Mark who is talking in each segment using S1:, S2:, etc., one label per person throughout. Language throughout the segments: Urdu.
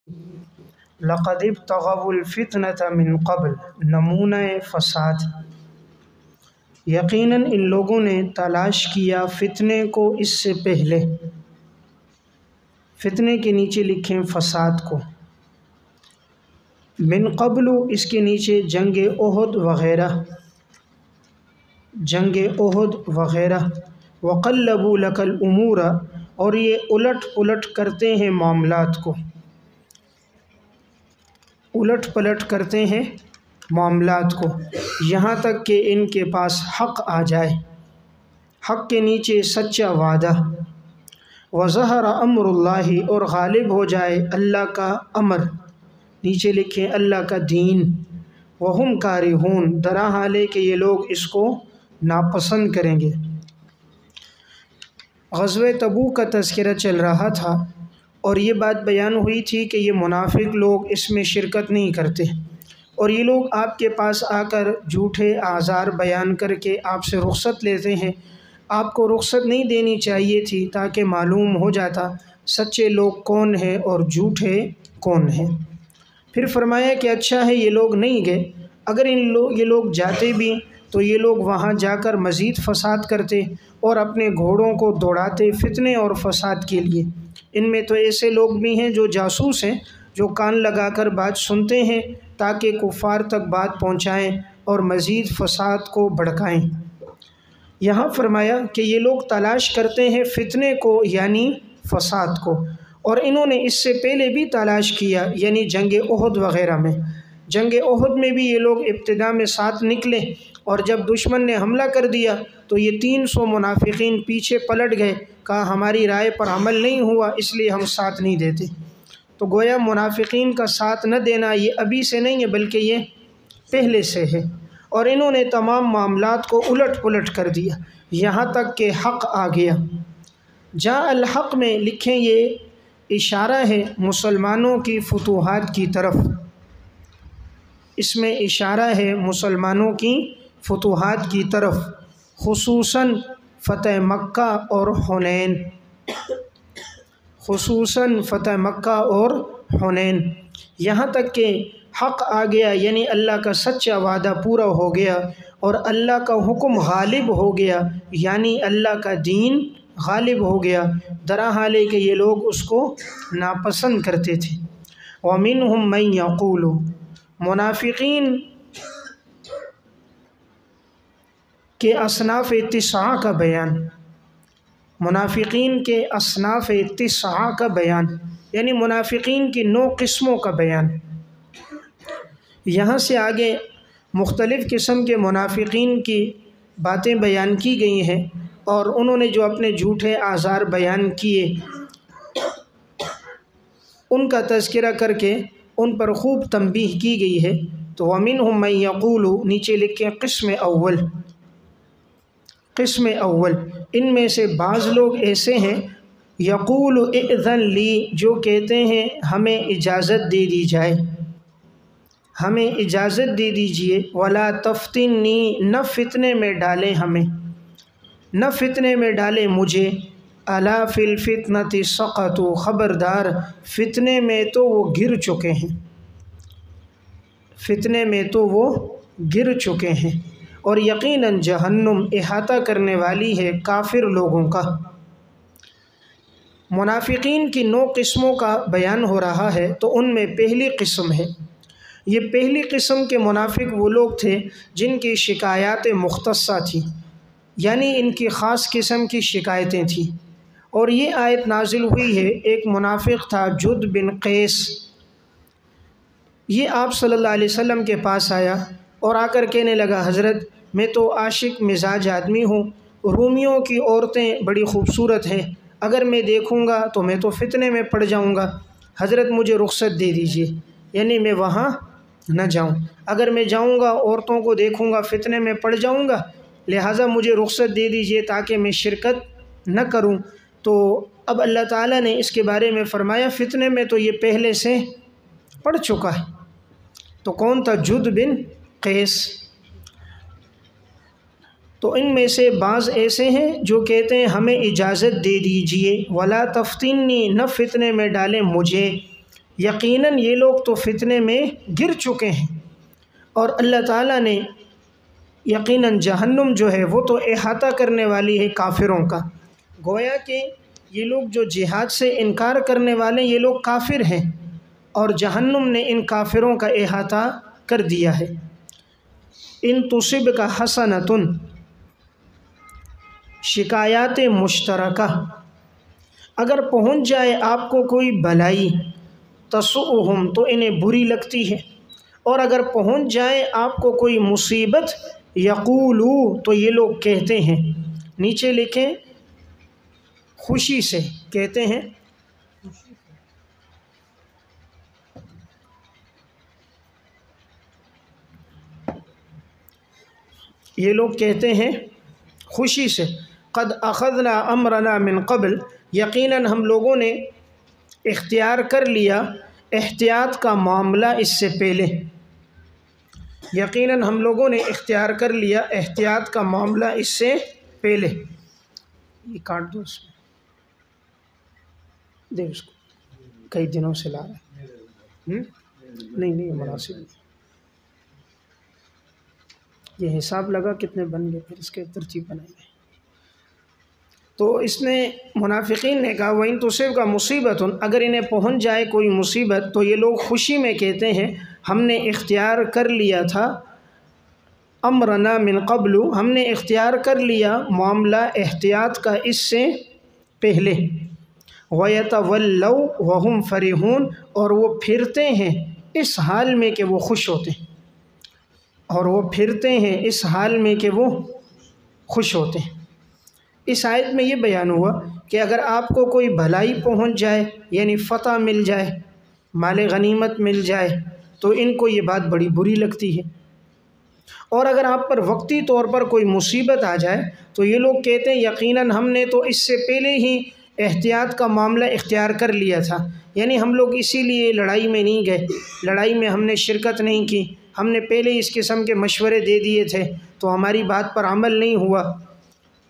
S1: لقد ابتغوا الفتنة من قبل، نمونہ فساد، یقیناً ان لوگوں نے تلاش کیا فتنے کو اس سے پہلے۔ فتنے کے نیچے لکھیں فساد کو، من قبل اس کے نیچے جنگ احد وغیرہ، جنگ احد وغیرہ، وقلبوا لک الامور، اور یہ الٹ پلٹ کرتے ہیں معاملات کو، الٹ پلٹ کرتے ہیں معاملات کو، یہاں تک کہ ان کے پاس حق آ جائے، حق کے نیچے سچا وعدہ، وظہر امر اللہ، اور غالب ہو جائے اللہ کا امر، نیچے لکھیں اللہ کا دین، وہم کارہون، درا حال ہے کہ یہ لوگ اس کو ناپسند کریں گے۔ غزوہ تبوک کا تذکرہ چل رہا تھا اور یہ بات بیان ہوئی تھی کہ یہ منافق لوگ اس میں شرکت نہیں کرتے، اور یہ لوگ آپ کے پاس آ کر جھوٹے اعذار بیان کر کے آپ سے رخصت لیتے ہیں۔ آپ کو رخصت نہیں دینی چاہیے تھی تاکہ معلوم ہو جاتا سچے لوگ کون ہیں اور جھوٹے کون ہیں۔ پھر فرمایا کہ اچھا ہے یہ لوگ نہیں گئے، اگر یہ لوگ جاتے بھی تو یہ لوگ وہاں جا کر مزید فساد کرتے اور اپنے گھوڑوں کو دوڑاتے فتنے اور فساد کے لیے۔ ان میں تو ایسے لوگ بھی ہیں جو جاسوس ہیں، جو کان لگا کر بات سنتے ہیں تاکہ کفار تک بات پہنچائیں اور مزید فساد کو بھڑکائیں۔ یہاں فرمایا کہ یہ لوگ تلاش کرتے ہیں فتنے کو، یعنی فساد کو، اور انہوں نے اس سے پہلے بھی تلاش کیا، یعنی جنگ احد وغیرہ میں۔ جنگ احد میں بھی یہ لوگ ابتدا میں ساتھ نکلے، اور جب دشمن نے حملہ کر دیا تو یہ 300 منافقین پیچھے پلٹ گئے، کہا ہماری رائے پر عمل نہیں ہوا اس لیے ہم ساتھ نہیں دیتے۔ تو گویا منافقین کا ساتھ نہ دینا یہ ابھی سے نہیں ہے بلکہ یہ پہلے سے ہے، اور انہوں نے تمام معاملات کو الٹ پلٹ کر دیا یہاں تک کہ حق آ گیا۔ جاء الحق میں لکھیں یہ اشارہ ہے مسلمانوں کی فتوحات کی طرف، اس میں اشارہ ہے مسلمانوں کی فتوحات کی طرف، خصوصاً فتح مکہ اور حنین، خصوصاً فتح مکہ اور حنین، یہاں تک کہ حق آ گیا، یعنی اللہ کا سچا وعدہ پورا ہو گیا اور اللہ کا حکم غالب ہو گیا، یعنی اللہ کا دین غالب ہو گیا، درا حال ہے کہ یہ لوگ اس کو ناپسند کرتے تھے۔ وَمِنْهُمْ مَنْ يَقُولُ، منافقین کے اصناف 9 کا بیان، منافقین کے اصناف 9 کا بیان، یعنی منافقین کی 9 قسموں کا بیان۔ یہاں سے آگے مختلف قسم کے منافقین کی باتیں بیان کی گئی ہیں، اور انہوں نے جو اپنے جھوٹے اعذار بیان کیے ان کا تذکرہ کر کے ان پر خوب تنبیہ کی گئی ہے۔ تو وَمِنْهُمْ مَنْ يَقُولُ، نیچے لکھیں قسم اول، قسم اول، ان میں سے بعض لوگ ایسے ہیں یقول اذن لی، جو کہتے ہیں ہمیں اجازت دے دی جائے، ہمیں اجازت دے دیجئے، ولا تفتنی، نہ فتنے میں ڈالیں ہمیں، نہ فتنے میں ڈالیں مجھے، الا فی الفتنۃ سقطوا، خبردار فتنے میں تو وہ گر چکے ہیں، فتنے میں تو وہ گر چکے ہیں، اور یقیناً جہنم احاطہ کرنے والی ہے کافر لوگوں کا۔ منافقین کی 9 قسموں کا بیان ہو رہا ہے، تو ان میں پہلی قسم ہے، یہ پہلی قسم کے منافق وہ لوگ تھے جن کی شکایات مختصہ تھیں، یعنی ان کی خاص قسم کی شکایتیں تھیں، اور یہ آیت نازل ہوئی ہے۔ ایک منافق تھا جد بن قیس، یہ آپ صلی اللہ علیہ وسلم کے پاس آیا اور آ کر کہنے لگا حضرت میں تو عاشق مزاج آدمی ہوں، رومیوں کی عورتیں بڑی خوبصورت ہیں، اگر میں دیکھوں گا تو میں تو فتنے میں پڑ جاؤں گا، حضرت مجھے رخصت دے دیجئے، یعنی میں وہاں نہ جاؤں، اگر میں جاؤں گا عورتوں کو دیکھوں گا فتنے میں پڑ جاؤں گا، لہٰذا مجھے رخصت دے دیجئے تاکہ میں شرکت نہ کروں۔ تو اب اللہ تعالیٰ نے اس کے بارے میں فرمایا فتنے میں تو یہ پہلے سے پڑ چکا ہے۔ تو کون تھا؟ جد بن قیس۔ تو ان میں سے بعض ایسے ہیں جو کہتے ہیں ہمیں اجازت دے دیجئے، ولا تفتنی، نہ فتنے میں ڈالیں مجھے، یقیناً یہ لوگ تو فتنے میں گر چکے ہیں، اور اللہ تعالیٰ نے یقیناً جہنم جو ہے وہ تو احاطہ کرنے والی ہے کافروں کا۔ گویا کہ یہ لوگ جو جہاد سے انکار کرنے والے یہ لوگ کافر ہیں، اور جہنم نے ان کافروں کا احاطہ کر دیا ہے۔ ان تصبک حسنۃ، شکایات مشترکہ، اگر پہنچ جائے آپ کو کوئی بھلائی، تسؤہم، تو انہیں بری لگتی ہے، اور اگر پہنچ جائے آپ کو کوئی مصیبت، یقولو، تو یہ لوگ کہتے ہیں، نیچے لکھیں خوشی سے کہتے ہیں، یہ لوگ کہتے ہیں خوشی سے، قد اخذنا امرنا من قبل، یقیناً ہم لوگوں نے اختیار کر لیا احتیاط کا معاملہ اس سے پہلے، یقیناً ہم لوگوں نے اختیار کر لیا احتیاط کا معاملہ اس سے پہلے۔ یہ کاٹ دو، اس میں دے اس کو، کئی دنوں سے لا رہا ہے، نہیں مناسب نہیں، یہ حساب لگا کتنے بن گئے، پھر اس کے ترتیب بنائیں گے۔ تو اس نے منافقین نے کہا وَإِن تُصِبْكَ مُصِيبَةٌ، اگر انہیں پہنچ جائے کوئی مصیبت تو یہ لوگ خوشی میں کہتے ہیں ہم نے اختیار کر لیا تھا، امرنا من قبل، ہم نے اختیار کر لیا معاملہ احتیاط کا اس سے پہلے، وَيَتَوَلَّوْا وَهُمْ فَرِحُونَ، اور وہ پھرتے ہیں اس حال میں کہ وہ خوش ہوتے ہیں، اور وہ پھرتے ہیں اس حال میں کہ وہ خوش ہوتے ہیں۔ اس آیت میں یہ بیان ہوا کہ اگر آپ کو کوئی بھلائی پہنچ جائے، یعنی فتح مل جائے، مال غنیمت مل جائے، تو ان کو یہ بات بڑی بری لگتی ہے، اور اگر آپ پر وقتی طور پر کوئی مصیبت آ جائے تو یہ لوگ کہتے ہیں یقیناً ہم نے تو اس سے پہلے ہی احتیاط کا معاملہ اختیار کر لیا تھا، یعنی ہم لوگ اسی لیے لڑائی میں نہیں گئے، لڑائی میں ہم نے شرکت نہیں کی، ہم نے پہلے اس قسم کے مشورے دے دیے تھے تو ہماری بات پر عمل نہیں ہوا،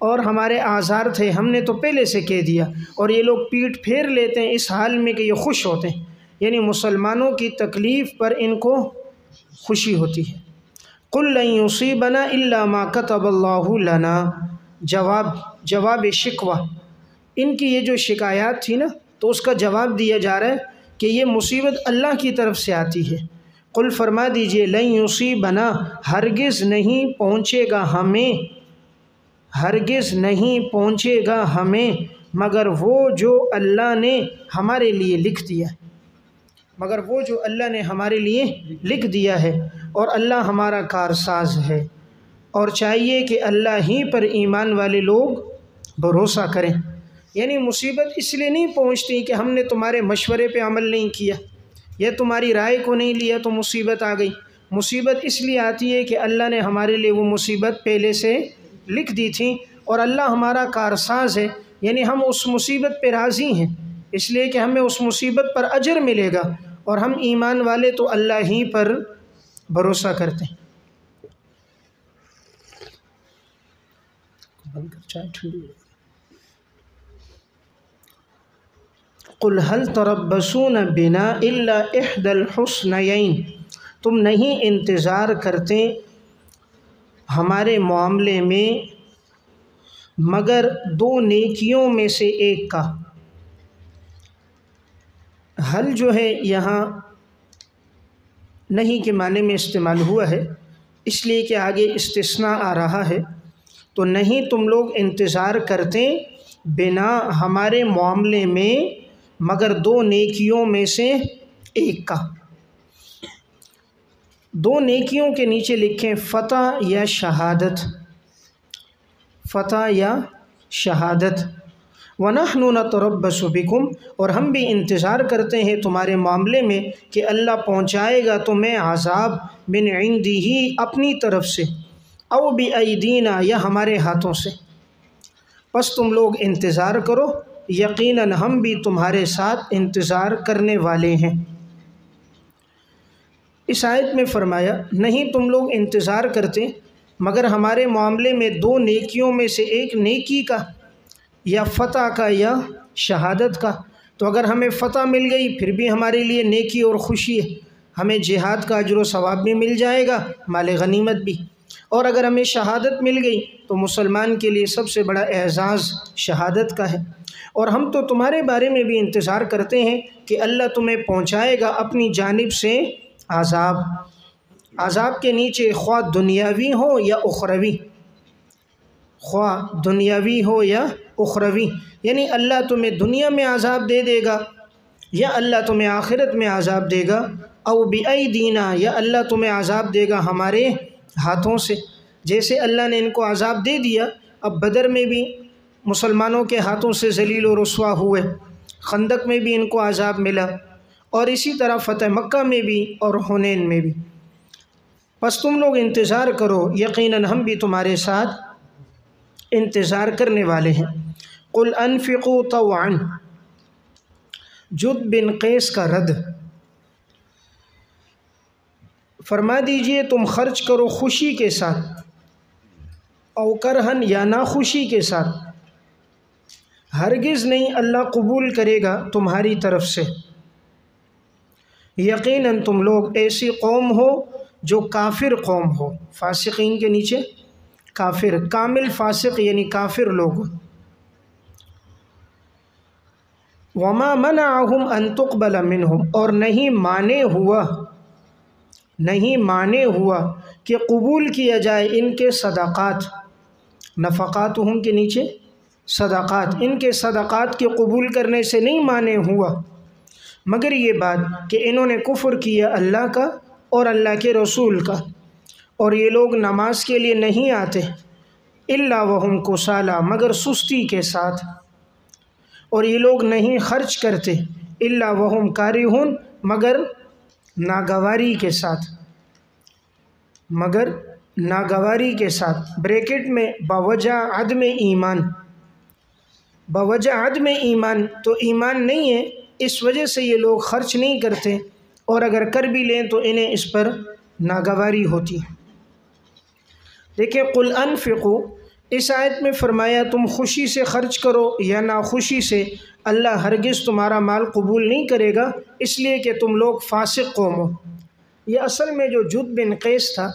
S1: اور ہمارے آزار تھے ہم نے تو پہلے سے کہہ دیا، اور یہ لوگ پیٹ پھیر لیتے ہیں اس حال میں کہ یہ خوش ہوتے ہیں، یعنی مسلمانوں کی تکلیف پر ان کو خوشی ہوتی ہے۔ قُل لَن يُصِيبَنَا إِلَّا مَا كَتَبَ اللَّهُ لَنَا، جواب شکوہ، ان کی یہ جو شکایات تھی نا تو اس کا جواب دیا جا رہا ہے کہ یہ مصیبت اللہ کی طرف سے آتی ہے۔ قل فرما دیجئے لَن يُصِيبَنَا، ہرگز نہیں پہنچے گا ہمیں، ہرگز نہیں پہنچے گا ہمیں، مگر وہ جو اللہ نے ہمارے لیے لکھ دیا، مگر وہ جو اللہ نے ہمارے لیے لکھ دیا ہے، اور اللہ ہمارا کارساز ہے، اور چاہیے کہ اللہ ہی پر ایمان والے لوگ بھروسہ کریں، یعنی مصیبت اس لیے نہیں پہنچتی کہ ہم نے تمہارے مشورے پہ عمل نہیں کیا یا تمہاری رائے کو نہیں لیا تو مصیبت آ گئی، مصیبت اس لیے آتی ہے کہ اللہ نے ہمارے لیے وہ مصیبت پہلے سے لکھ دی تھی، اور اللہ ہمارا کارساز ہے، یعنی ہم اس مصیبت پہ راضی ہیں، اس لیے کہ ہمیں اس مصیبت پر اجر ملے گا، اور ہم ایمان والے تو اللہ ہی پر بھروسہ کرتے ہیں۔ قُلْ هَلْ تَرَبَّصُونَ بِنَا إِلَّا إِحْدَى الْحُسْنَيَيْنِ، تم نہیں انتظار کرتے ہمارے معاملے میں مگر دو نیکیوں میں سے ایک کا۔ حل جو ہے یہاں نہیں کے معنی میں استعمال ہوا ہے، اس لیے کہ آگے استثناء آ رہا ہے، تو نہیں تم لوگ انتظار کرتے بنا ہمارے معاملے میں مگر دو نیکیوں میں سے ایک کا۔ دو نیکیوں کے نیچے لکھیں فتح یا شہادت، فتح یا شہادت۔ وَنَحْنُ نَتَرَبَّصُ بِكُمْ، اور ہم بھی انتظار کرتے ہیں تمہارے معاملے میں کہ اللہ پہنچائے گا تمہیں عذاب من عندہ، اپنی طرف سے، او بِأَيْدِينَا، یا ہمارے ہاتھوں سے، پس تم لوگ انتظار کرو، یقیناً ہم بھی تمہارے ساتھ انتظار کرنے والے ہیں۔ اس آیت میں فرمایا نہیں تم لوگ انتظار کرتے مگر ہمارے معاملے میں دو نیکیوں میں سے ایک نیکی کا، یا فتح کا یا شہادت کا، تو اگر ہمیں فتح مل گئی پھر بھی ہمارے لیے نیکی اور خوشی ہے، ہمیں جہاد کا اجر و ثواب بھی مل جائے گا، مال غنیمت بھی۔ اور اگر ہمیں شہادت مل گئی تو مسلمان کے لیے سب سے بڑا اعزاز شہادت کا ہے۔ اور ہم تو تمہارے بارے میں بھی انتظار کرتے ہیں کہ اللہ تمہیں پہنچائے گا اپنی جانب سے عذاب، عذاب کے نیچے خواہ دنیاوی ہو یا اخروی، خواہ دنیاوی ہو یا اخروی، یعنی اللہ تمہیں دنیا میں عذاب دے دے گا یا اللہ تمہیں آخرت میں عذاب دے گا، او بِأَیْدِینَا، یا اللہ تمہیں عذاب دے گا ہمارے ہاتھوں سے۔ جیسے اللہ نے ان کو عذاب دے دیا، اب بدر میں بھی مسلمانوں کے ہاتھوں سے ذلیل و رسوا ہوئے، خندق میں بھی ان کو عذاب ملا، اور اسی طرح فتح مکہ میں بھی اور حنین میں بھی۔ بس تم لوگ انتظار کرو، یقیناً ہم بھی تمہارے ساتھ انتظار کرنے والے ہیں۔ قُلْ أَنفِقُوا طَوْعًا، جد بن قیس کا رد، فرما دیجئے تم خرچ کرو خوشی کے ساتھ، او کرہن، یا ناخوشی کے ساتھ، ہرگز نہیں اللہ قبول کرے گا تمہاری طرف سے۔ یقیناً تم لوگ ایسی قوم ہو جو کافر قوم ہو، فاسقین کے نیچے کافر، کامل فاسق یعنی کافر لوگ۔ وما منعہم ان تقبل منہم، اور نہیں مانے ہوا کہ قبول کیا جائے ان کے صدقات، نفقاتہم کے نیچے صدقات، ان کے صدقات کے قبول کرنے سے نہیں مانے ہوا، مگر یہ بات کہ انہوں نے کفر کیا اللہ کا اور اللہ کے رسول کا، اور یہ لوگ نماز کے لیے نہیں آتے الا وہم کسالى، مگر سستی کے ساتھ، اور یہ لوگ نہیں خرچ کرتے الا وہم کارہون، مگر ناگواری کے ساتھ، مگر ناگواری کے ساتھ، بریکٹ میں بوجہ عدم ایمان، بوجہ عدم ایمان، تو ایمان نہیں ہے اس وجہ سے یہ لوگ خرچ نہیں کرتے، اور اگر کر بھی لیں تو انہیں اس پر ناگواری ہوتی ہے۔ دیکھیں قُلْ أَنفِقُوا، اس آیت میں فرمایا تم خوشی سے خرچ کرو یا ناخوشی سے، اللہ ہرگز تمہارا مال قبول نہیں کرے گا، اس لیے کہ تم لوگ فاسق قوم ہو۔ یہ اصل میں جو جد بن قیس تھا،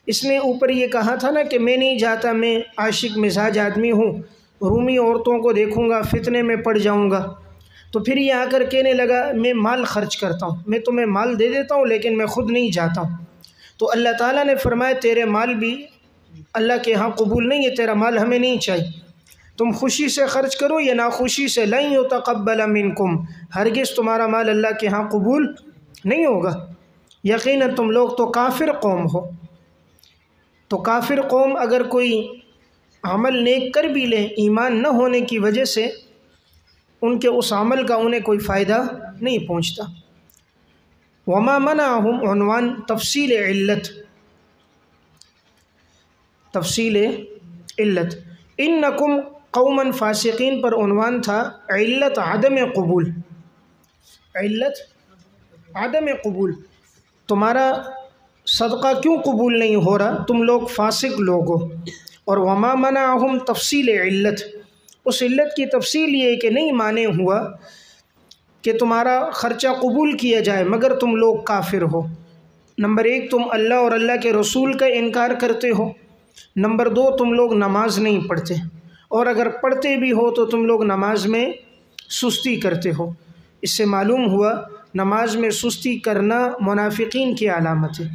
S1: اس نے اوپر یہ کہا تھا نا کہ میں نہیں جاتا، میں عاشق مزاج آدمی ہوں، رومی عورتوں کو دیکھوں گا فتنے میں پڑ جاؤں گا، تو پھر یہ آ کر کہنے لگا میں مال خرچ کرتا ہوں، میں تمہیں مال دے دیتا ہوں لیکن میں خود نہیں جاتا ہوں۔ تو اللہ تعالیٰ نے فرمایا تیرے مال بھی اللہ کے ہاں قبول نہیں ہے، تیرا مال ہمیں نہیں چاہیے، تم خوشی سے خرچ کرو یا ناخوشی سے، لن یتقبل منکم، ہرگز تمہارا مال اللہ کے ہاں قبول نہیں ہوگا، یقیناً تم لوگ تو کافر قوم ہو۔ تو کافر قوم اگر کوئی عمل نیک کر بھی لے، ایمان نہ ہونے کی وجہ سے ان کے اس عمل کا انہیں کوئی فائدہ نہیں پہنچتا۔ وما منعہم، عنوان تفصیل علت، تفصیل علت، انکم قوما فاسقین پر عنوان تھا علت عدم قبول، علت عدم قبول، تمہارا صدقہ کیوں قبول نہیں ہو رہا، تم لوگ فاسق لوگ ہو۔ اور وما منعہم تفصیل علت، اس علت کی تفصیل یہ کہ نہیں مانے ہوا کہ تمہارا خرچہ قبول کیا جائے مگر تم لوگ کافر ہو۔ نمبر ایک، تم اللہ اور اللہ کے رسول کا انکار کرتے ہو، نمبر دو، تم لوگ نماز نہیں پڑھتے، اور اگر پڑھتے بھی ہو تو تم لوگ نماز میں سستی کرتے ہو۔ اس سے معلوم ہوا نماز میں سستی کرنا منافقین کی علامت ہے،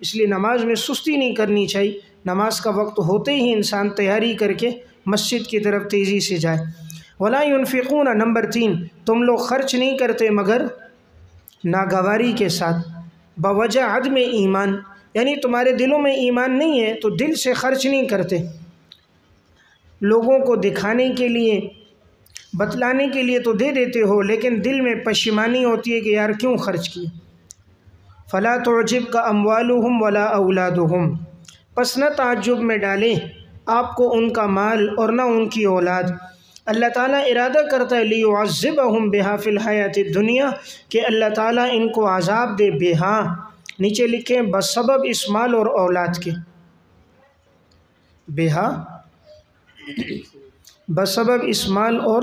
S1: اس لیے نماز میں سستی نہیں کرنی چاہیے، نماز کا وقت ہوتے ہی انسان تیاری کر کے مسجد کی طرف تیزی سے جائے۔ ولا ينفقون، نمبر تین، تم لوگ خرچ نہیں کرتے مگر ناگواری کے ساتھ، بوجہ عدم ایمان، یعنی تمہارے دلوں میں ایمان نہیں ہے تو دل سے خرچ نہیں کرتے، لوگوں کو دکھانے کے لیے بتلانے کے لیے تو دے دیتے ہو لیکن دل میں پشیمانی ہوتی ہے کہ یار کیوں خرچ کیے۔ فلا تعجبک اموالہم ولا اولادہم، پس نہ تعجب میں ڈالیں آپ کو ان کا مال اور نہ ان کی اولاد۔ اللہ تعالیٰ ارادہ کرتا ہے لیعذبہم بہا فی الحیات الدنیا، کہ اللہ تعالیٰ ان کو عذاب دے بہا، نیچے لکھیں بسبب اس مال اور اولاد کے، بہا بسبب اس مال اور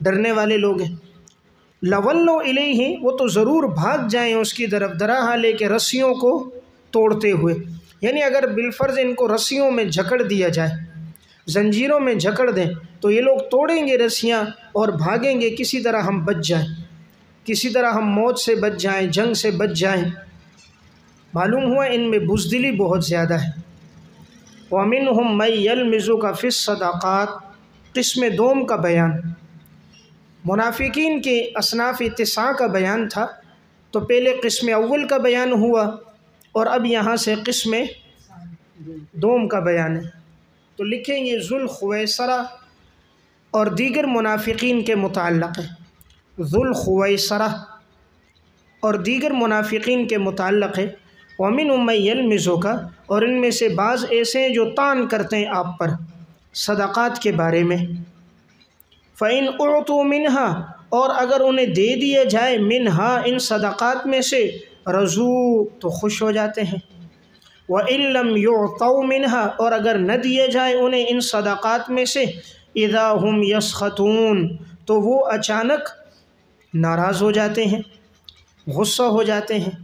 S1: ڈرنے والے لوگ ہیں۔ لولوا الیہ، وہ تو ضرور بھاگ جائیں اس کی طرف، درا حالے کے رسیوں کو توڑتے ہوئے، یعنی اگر بالفرض ان کو رسیوں میں جکڑ دیا جائے، زنجیروں میں جکڑ دیں تو یہ لوگ توڑیں گے رسیاں اور بھاگیں گے، کسی طرح ہم بچ جائیں، کسی طرح ہم موت سے بچ جائیں، جنگ سے بچ جائیں۔ معلوم ہوا ان میں بزدلی بہت زیادہ ہے۔ وَمِنْهُمْ مَن يَلْمِزُكَ فِي الصَّدَقَاتِ، قسم دوم کا بیان، منافقین کے اصناف 9 کا بیان تھا، تو پہلے قسم اول کا بیان ہوا اور اب یہاں سے قسم دوم کا بیان ہے۔ تو لکھیں گے ذو الخویسرہ اور دیگر منافقین کے متعلق ہے، ذو الخویسرہ اور دیگر منافقین کے متعلق ہے۔ وَمِنْهُمْ مَن يَلْمِزُكَ، اور ان میں سے بعض ایسے ہیں جو طعن کرتے ہیں آپ پر صدقات کے بارے میں۔ فَإِنْ أُعْطُوا مِنْهَا، اور اگر انہیں دے دیا جائے منہا ان صدقات میں سے، رضوا، تو خوش ہو جاتے ہیں۔ وَإِن لَّمْ يُعْطَوْا مِنْهَا، اور اگر نہ دیا جائے انہیں ان صدقات میں سے، اِذَا هُمْ يَسْخَطُونَ، تو وہ اچانک ناراض ہو جاتے ہیں، غصہ ہو جاتے ہیں۔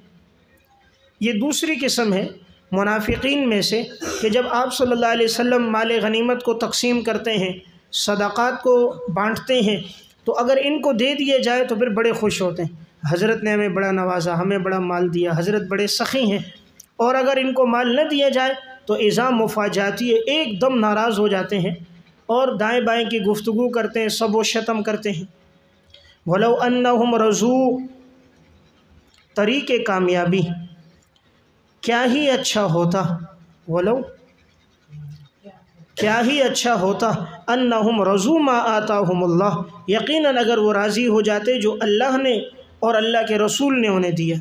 S1: یہ دوسری قسم ہے منافقین میں سے کہ جب آپ صلی اللہ علیہ وسلم مال غنیمت کو تقسیم کرتے ہیں، صدقات کو بانٹتے ہیں، تو اگر ان کو دے دیا جائے تو پھر بڑے خوش ہوتے ہیں، حضرت نے ہمیں بڑا نوازا، ہمیں بڑا مال دیا، حضرت بڑے سخی ہیں۔ اور اگر ان کو مال نہ دیا جائے تو اذا مفاجاتی ہے، ایک دم ناراض ہو جاتے ہیں اور دائیں بائیں کی گفتگو کرتے ہیں، سب و شتم کرتے ہیں۔ وَلَوْ أَنَّهُمْ رَضُوا، طریق کامیابی، کیا ہی اچھا ہوتا، ولو کیا ہی اچھا ہوتا، انہم رضوا ما آتاہم اللہ، یقیناً اگر وہ راضی ہو جاتے جو اللہ نے اور اللہ کے رسول نے انہیں دیا،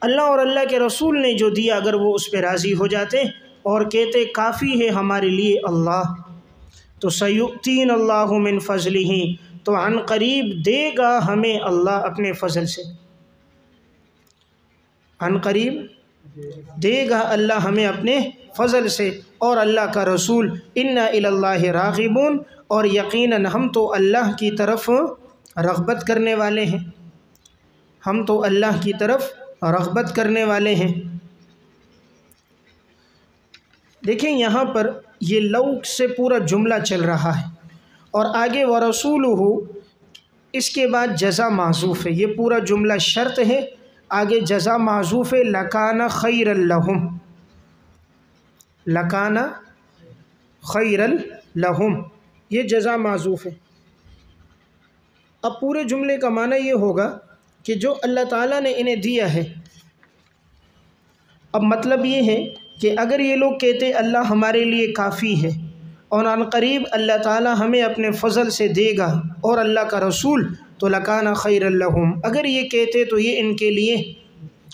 S1: اللہ اور اللہ کے رسول نے جو دیا، اگر وہ اس پہ راضی ہو جاتے اور کہتے کافی ہے ہمارے لیے اللہ، تو سیؤتین اللہ من فضلہ، تو عن قریب دے گا ہمیں اللہ اپنے فضل سے، عن قریب دے گا اللہ ہمیں اپنے فضل سے، اور اللہ کا رسول انا الی اللہ راغبون، اور یقیناً ہم تو اللہ کی طرف رغبت کرنے والے ہیں، ہم تو اللہ کی طرف رغبت کرنے والے ہیں۔ دیکھیں یہاں پر یہ لو سے پورا جملہ چل رہا ہے، اور آگے ورسولہ، اس کے بعد جزا معذوف ہے، یہ پورا جملہ شرط ہے، آگے جزا معذوف ہے، لکان خیر لہم، لکان خیر لہم، یہ جزا معذوف ہے۔ اب پورے جملے کا معنی یہ ہوگا کہ جو اللہ تعالیٰ نے انہیں دیا ہے، اب مطلب یہ ہے کہ اگر یہ لوگ کہتے اللہ ہمارے لیے کافی ہے اور عن قریب اللہ تعالیٰ ہمیں اپنے فضل سے دے گا اور اللہ کا رسول، تو لکان خیر لہم، اگر یہ کہتے تو یہ ان کے لیے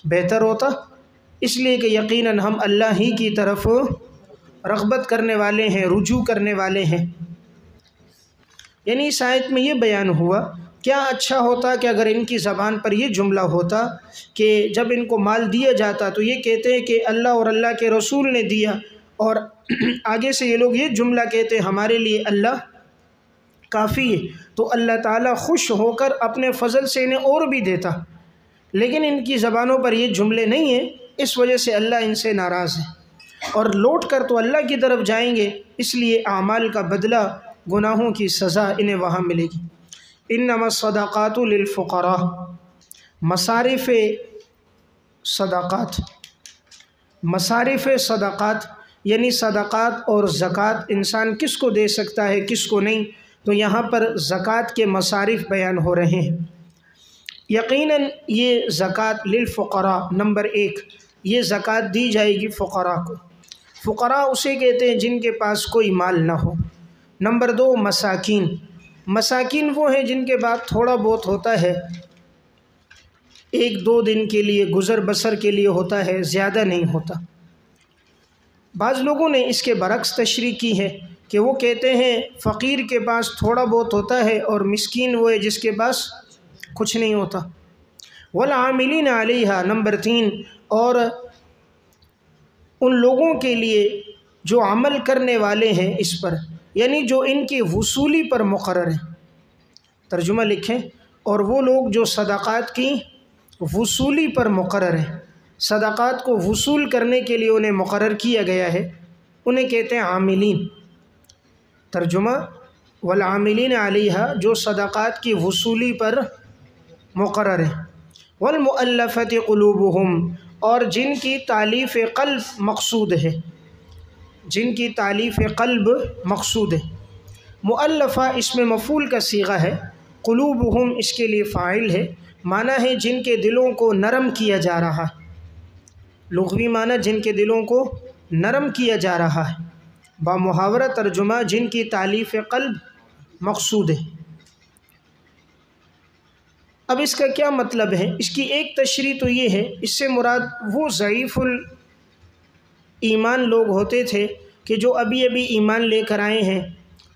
S1: بہتر ہوتا، اس لیے کہ یقیناً ہم اللہ ہی کی طرف رغبت کرنے والے ہیں، رجوع کرنے والے ہیں۔ یعنی اس آیت میں یہ بیان ہوا، کیا اچھا ہوتا کہ اگر ان کی زبان پر یہ جملہ ہوتا کہ جب ان کو مال دیا جاتا تو یہ کہتے ہیں کہ اللہ اور اللہ کے رسول نے دیا، اور آگے سے یہ لوگ یہ جملہ کہتے ہمارے لیے اللہ کافی ہے، تو اللہ تعالیٰ خوش ہو کر اپنے فضل سے انہیں اور بھی دیتا، لیکن ان کی زبانوں پر یہ جملے نہیں ہیں، اس وجہ سے اللہ ان سے ناراض ہے، اور لوٹ کر تو اللہ کی طرف جائیں گے، اس لیے اعمال کا بدلہ، گناہوں کی سزا انہیں وہاں ملے گی۔ انما الصدقات للفقراء، مصارف صدقات، مصارف صدقات یعنی صدقات اور زکوٰۃ انسان کس کو دے سکتا ہے کس کو نہیں، تو یہاں پر زکوٰۃ کے مصارف بیان ہو رہے ہیں۔ یقیناً یہ زکوٰۃ للفقراء، نمبر 1 یہ زکوٰۃ دی جائے گی فقراء کو، فقراء اسے کہتے ہیں جن کے پاس کوئی مال نہ ہو۔ نمبر 2 مساکین، مساکین وہ ہیں جن کے بعد تھوڑا بہت ہوتا ہے، 1-2 دن کے لیے گزر بسر کے لیے ہوتا ہے، زیادہ نہیں ہوتا۔ بعض لوگوں نے اس کے برعکس تشریح کی ہے کہ وہ کہتے ہیں فقیر کے پاس تھوڑا بہت ہوتا ہے اور مسکین وہ ہے جس کے پاس کچھ نہیں ہوتا۔ والعاملین علیہا، نمبر 3 اور ان لوگوں کے لیے جو عمل کرنے والے ہیں اس پر، یعنی جو ان کی وصولی پر مقرر ہیں۔ ترجمہ لکھیں، اور وہ لوگ جو صدقات کی وصولی پر مقرر ہیں، صدقات کو وصول کرنے کے لیے انہیں مقرر کیا گیا ہے، انہیں کہتے ہیں عاملین۔ ترجمہ والعاملین علیہا، جو صدقات کی وصولی پر مقرر ہیں، والمؤلفۃ قلوبہم، اور جن کی تالیف قلب مقصود ہے، جن کی تالیف قلب مقصود ہے۔ مؤلفہ اس میں مفعول کا صیغہ ہے، قلوبہم اس کے لیے فاعل ہے، معنی ہے جن کے دلوں کو نرم کیا جا رہا ہے، لغوی معنی جن کے دلوں کو نرم کیا جا رہا ہے، بامحاورہ ترجمہ جن کی تالیف قلب مقصود ہے۔ اب اس کا کیا مطلب ہے؟ اس کی ایک تشریح تو یہ ہے، اس سے مراد وہ ضعیف الایمان لوگ ہوتے تھے کہ جو ابھی ابھی ایمان لے کر آئے ہیں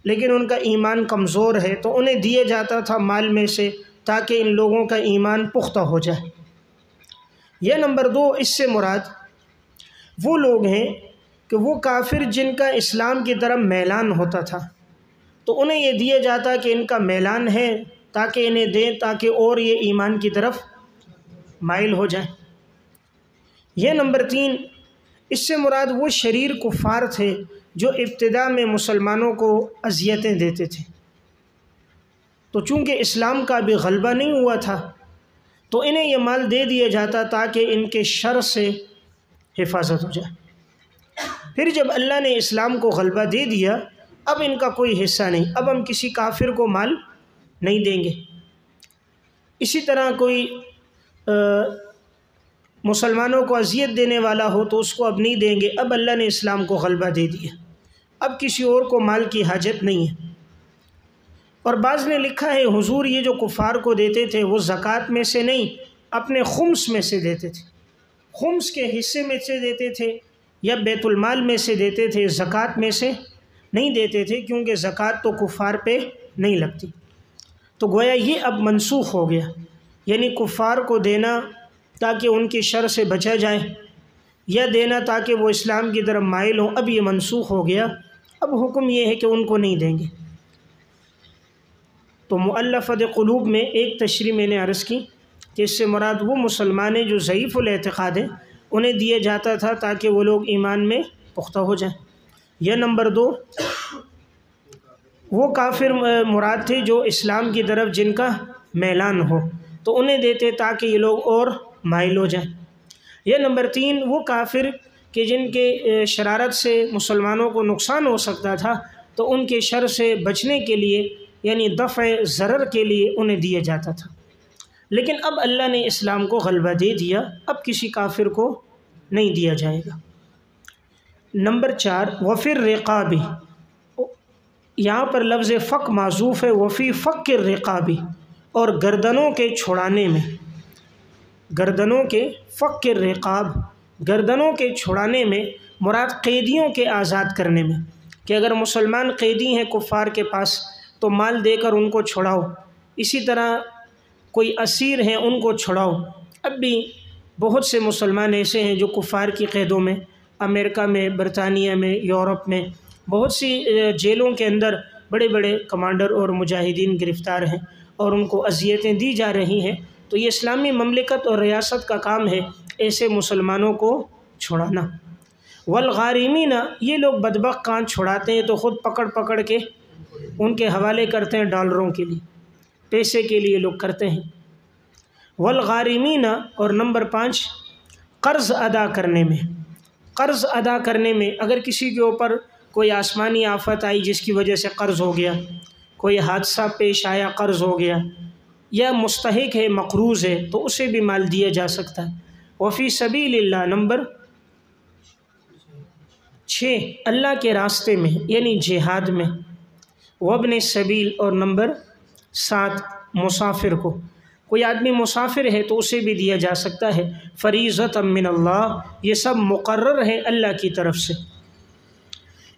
S1: لیکن ان کا ایمان کمزور ہے، تو انہیں دیا جاتا تھا مال میں سے تاکہ ان لوگوں کا ایمان پختہ ہو جائے۔ یہ نمبر 2، اس سے مراد وہ لوگ ہیں کہ وہ کافر جن کا اسلام کی طرف میلان ہوتا تھا، تو انہیں یہ دیا جاتا کہ ان کا میلان ہے تاکہ انہیں دیں تاکہ اور یہ ایمان کی طرف مائل ہو جائیں۔ یہ نمبر 3، اس سے مراد وہ شریر کفار تھے جو ابتدا میں مسلمانوں کو اذیتیں دیتے تھے، تو چونکہ اسلام کا بھی غلبہ نہیں ہوا تھا تو انہیں یہ مال دے دیا جاتا تاکہ ان کے شر سے حفاظت ہو جائے۔ پھر جب اللہ نے اسلام کو غلبہ دے دیا، اب ان کا کوئی حصہ نہیں، اب ہم کسی کافر کو مال نہیں دیں گے۔ اسی طرح کوئی مسلمانوں کو اذیت دینے والا ہو تو اس کو اب نہیں دیں گے، اب اللہ نے اسلام کو غلبہ دے دیا، اب کسی اور کو مال کی حاجت نہیں ہے۔ اور بعض نے لکھا ہے حضور یہ جو کفار کو دیتے تھے وہ زکوٰۃ میں سے نہیں، اپنے خمس میں سے دیتے تھے، خمس کے حصے میں سے دیتے تھے یا بیت المال میں سے دیتے تھے، زکوٰۃ میں سے نہیں دیتے تھے، کیونکہ زکوٰۃ تو کفار پہ نہیں لگتی۔ تو گویا یہ اب منسوخ ہو گیا، یعنی کفار کو دینا تاکہ ان کی شر سے بچا جائے یا دینا تاکہ وہ اسلام کی طرف مائل ہوں، اب یہ منسوخ ہو گیا، اب حکم یہ ہے کہ ان کو نہیں دیں گے۔ تو مؤلفۃ قلوب میں ایک تشریح میں نے عرض کی کہ اس سے مراد وہ مسلمانیں جو ضعیف الاعتقاد ہیں انہیں دیا جاتا تھا تاکہ وہ لوگ ایمان میں پختہ ہو جائیں۔ یہ نمبر 2، وہ کافر مراد تھے جو اسلام کی طرف جن کا میلان ہو تو انہیں دیتے تاکہ یہ لوگ اور مائل ہو جائیں۔ یہ نمبر 3، وہ کافر کہ جن کے شرارت سے مسلمانوں کو نقصان ہو سکتا تھا تو ان کے شر سے بچنے کے لیے یعنی دفع ضرر کے لیے انہیں دیا جاتا تھا، لیکن اب اللہ نے اسلام کو غلبہ دے دیا، اب کسی کافر کو نہیں دیا جائے گا۔ نمبر 4، وفی الرقاب، یہاں پر لفظ فک معذوف ہے، وفی فک الرقاب، اور گردنوں کے چھڑانے میں، گردنوں کے فک الرقاب، گردنوں کے چھڑانے میں مراد قیدیوں کے آزاد کرنے میں، کہ اگر مسلمان قیدی ہیں کفار کے پاس تو مال دے کر ان کو چھڑاؤ، اسی طرح کوئی اسیر ہیں ان کو چھڑاؤ۔ اب بھی بہت سے مسلمان ایسے ہیں جو کفار کی قیدوں میں، امریکہ میں، برطانیہ میں، یورپ میں بہت سی جیلوں کے اندر بڑے بڑے کمانڈر اور مجاہدین گرفتار ہیں اور ان کو اذیتیں دی جا رہی ہیں، تو یہ اسلامی مملکت اور ریاست کا کام ہے ایسے مسلمانوں کو چھڑانا۔ والغارمین، یہ لوگ بدبخت کان چھڑاتے ہیں تو خود پکڑ پکڑ کے ان کے حوالے کرتے ہیں ڈالروں کے لیے، پیسے کے لیے لوگ کرتے ہیں۔ والغارمین، اور نمبر 5، قرض ادا کرنے میں، قرض ادا کرنے میں اگر کسی کے اوپر کوئی آسمانی آفت آئی جس کی وجہ سے قرض ہو گیا، کوئی حادثہ پیش آیا قرض ہو گیا، یا مستحق ہے مقروض ہے تو اسے بھی مال دیا جا سکتا ہے۔ وفی سبیل اللہ، نمبر 6، اللہ کے راستے میں یعنی جہاد میں، وابن السبیل، اور نمبر 7، مسافر کو، کوئی آدمی مسافر ہے تو اسے بھی دیا جا سکتا ہے۔ فریضۃ من اللہ، یہ سب مقرر ہے اللہ کی طرف سے،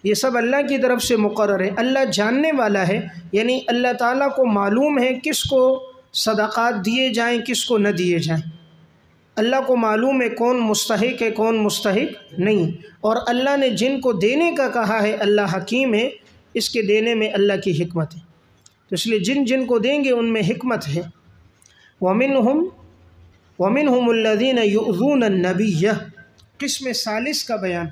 S1: یہ سب اللہ کی طرف سے مقرر ہے۔ اللہ جاننے والا ہے، یعنی اللہ تعالیٰ کو معلوم ہے کس کو صدقات دیے جائیں کس کو نہ دیے جائیں، اللہ کو معلوم ہے کون مستحق ہے کون مستحق نہیں، اور اللہ نے جن کو دینے کا کہا ہے اللہ حکیم ہے، اس کے دینے میں اللہ کی حکمت ہے۔ تو اس لیے جن جن کو دیں گے ان میں حکمت ہے۔ وَمِنْهُمُ الَّذِينَ يُؤْذُونَ النَّبِيَّ، قسم ثالث کا بیان،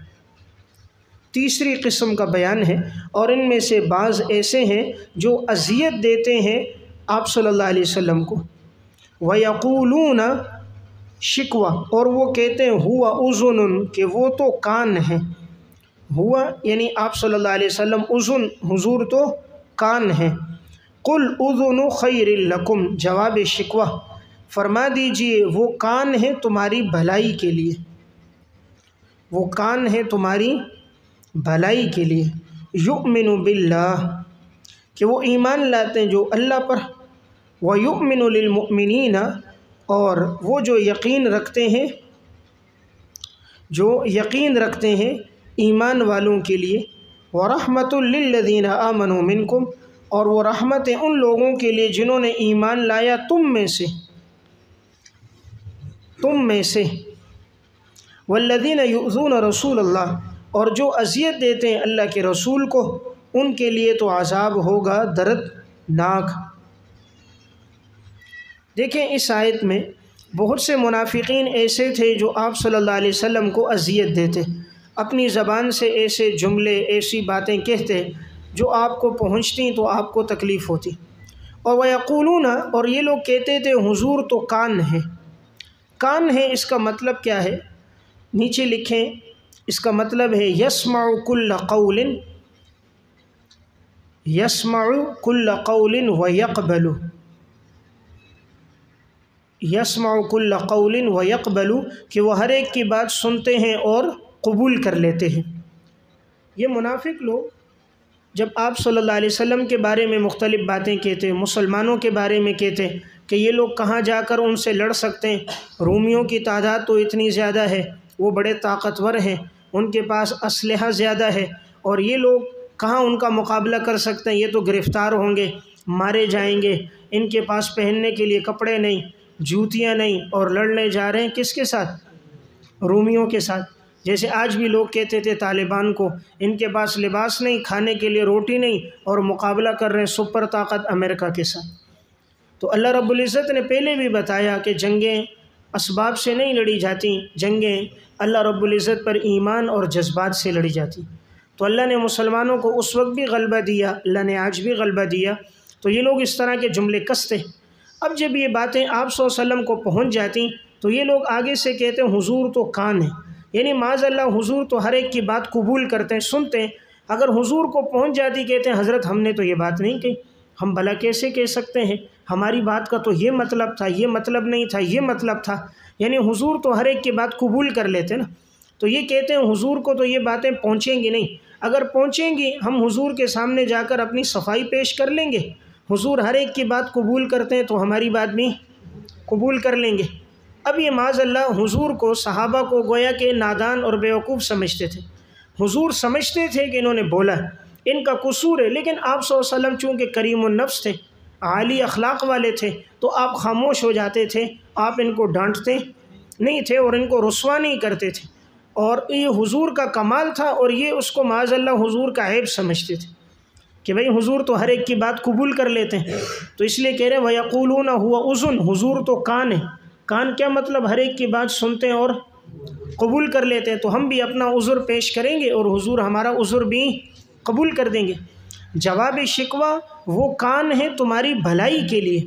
S1: تیسری قسم کا بیان ہے، اور ان میں سے بعض ایسے ہیں جو اذیت دیتے ہیں آپ صلی اللہ علیہ وسلم کو۔ وَيَقُولُونَ شکوہ، اور وہ کہتے ہیں ہوا اذن، کہ وہ تو کان ہیں، ہوا یعنی آپ صلی اللہ علیہ وسلم، اذن حضور تو کان ہیں۔ قل اذن خیر لکم، جواب شکوہ، فرما دیجئے وہ کان ہیں تمہاری بھلائی کے لیے، وہ کان ہیں تمہاری بھلائی کے لیے۔ یؤمن باللہ، کہ وہ ایمان لاتے ہیں جو اللہ پر، ویؤمن للمؤمنین، اور وہ جو یقین رکھتے ہیں ایمان والوں کے لیے، ورحمۃ للذین آمنوا منکم، اور وہ رحمت ان لوگوں کے لیے جنہوں نے ایمان لایا تم میں سے۔ والذین یؤذون رسول اللہ، اور جو اذیت دیتے ہیں اللہ کے رسول کو، ان کے لیے تو عذاب ہوگا دردناک۔ دیکھیں اس آیت میں بہت سے منافقین ایسے تھے جو آپ صلی اللہ علیہ وسلم کو اذیت دیتے، اپنی زبان سے ایسے جملے، ایسی باتیں کہتے جو آپ کو پہنچتی تو آپ کو تکلیف ہوتی۔ اور وَيَقُولُونَ، اور یہ لوگ کہتے تھے حضور تو کان ہے۔ کان ہے اس کا مطلب کیا ہے؟ نیچے لکھیں، اس کا مطلب ہے یسمع کل قول ویقبل، یسمع کل قول ویقبل، کہ وہ ہر ایک کی بات سنتے ہیں اور قبول کر لیتے ہیں۔ یہ منافق لوگ جب آپ صلی اللہ علیہ وسلم کے بارے میں مختلف باتیں کہتے، مسلمانوں کے بارے میں کہتے کہ یہ لوگ کہاں جا کر ان سے لڑ سکتے ہیں، رومیوں کی تعداد تو اتنی زیادہ ہے، وہ بڑے طاقتور ہیں، ان کے پاس اسلحہ زیادہ ہے، اور یہ لوگ کہاں ان کا مقابلہ کر سکتے ہیں، یہ تو گرفتار ہوں گے، مارے جائیں گے، ان کے پاس پہننے کے لیے کپڑے نہیں، جوتیاں نہیں، اور لڑنے جا رہے ہیں کس کے ساتھ؟ رومیوں کے ساتھ۔ جیسے آج بھی لوگ کہتے تھے طالبان کو، ان کے پاس لباس نہیں، کھانے کے لیے روٹی نہیں، اور مقابلہ کر رہے ہیں سپر طاقت امریکہ کے ساتھ۔ تو اللہ رب العزت نے پہلے بھی بتایا کہ جنگیں اسباب سے نہیں لڑی جاتی، جنگیں اللہ رب العزت پر ایمان اور جذبات سے لڑی جاتی۔ تو اللہ نے مسلمانوں کو اس وقت بھی غلبہ دیا، اللہ نے آج بھی غلبہ دیا۔ تو یہ لوگ اس طرح کے جملے کستے۔ اب جب یہ باتیں آپ صلی اللہ علیہ وسلم کو پہنچ جاتی تو یہ لوگ آگے سے کہتے ہیں حضور تو کان ہے، یعنی معاذ اللہ حضور تو ہر ایک کی بات قبول کرتے ہیں، سنتے ہیں۔ اگر حضور کو پہنچ جاتی کہتے ہیں حضرت ہم نے تو یہ بات نہیں کہی، ہم بھلا کیسے کہہ سکتے ہیں، ہماری بات کا تو یہ مطلب تھا، یہ مطلب نہیں تھا، یہ مطلب تھا، یعنی حضور تو ہر ایک کی بات قبول کر لیتے نا۔ تو یہ کہتے ہیں حضور کو تو یہ باتیں پہنچیں گی نہیں، اگر پہنچیں گی ہم حضور کے سامنے جا کر اپنی صفائی پیش کر لیں گے، حضور ہر ایک کی بات قبول کرتے ہیں تو ہماری بات بھی قبول کر لیں گے۔ اب یہ معاذ اللہ حضور کو، صحابہ کو گویا کہ نادان اور بیوقوف سمجھتے تھے۔ حضور سمجھتے تھے کہ انہوں نے بولا، ان کا قصور ہے، لیکن آپ صلی اللہ علیہ وسلم چونکہ کریم النفس تھے، عالی اخلاق والے تھے، تو آپ خاموش ہو جاتے تھے، آپ ان کو ڈانٹتے نہیں تھے اور ان کو رسوا نہیں کرتے تھے، اور یہ حضور کا کمال تھا، اور یہ اس کو معاذ اللہ حضور کا عیب سمجھتے تھے کہ بھئی حضور تو ہر ایک کی بات قبول کر لیتے ہیں۔ تو اس لیے کہہ رہے وَيَقُولُونَ هُوَ أُذُنٌ، حضور تو کان ہے۔ کان کیا مطلب؟ ہر ایک کی بات سنتے ہیں اور قبول کر لیتے ہیں۔ تو ہم بھی اپنا عذر پیش کریں گے اور حضور ہمارا عذر بھی قبول کر دیں گے۔ جواب شکوہ، وہ کان ہے تمہاری بھلائی کے لیے،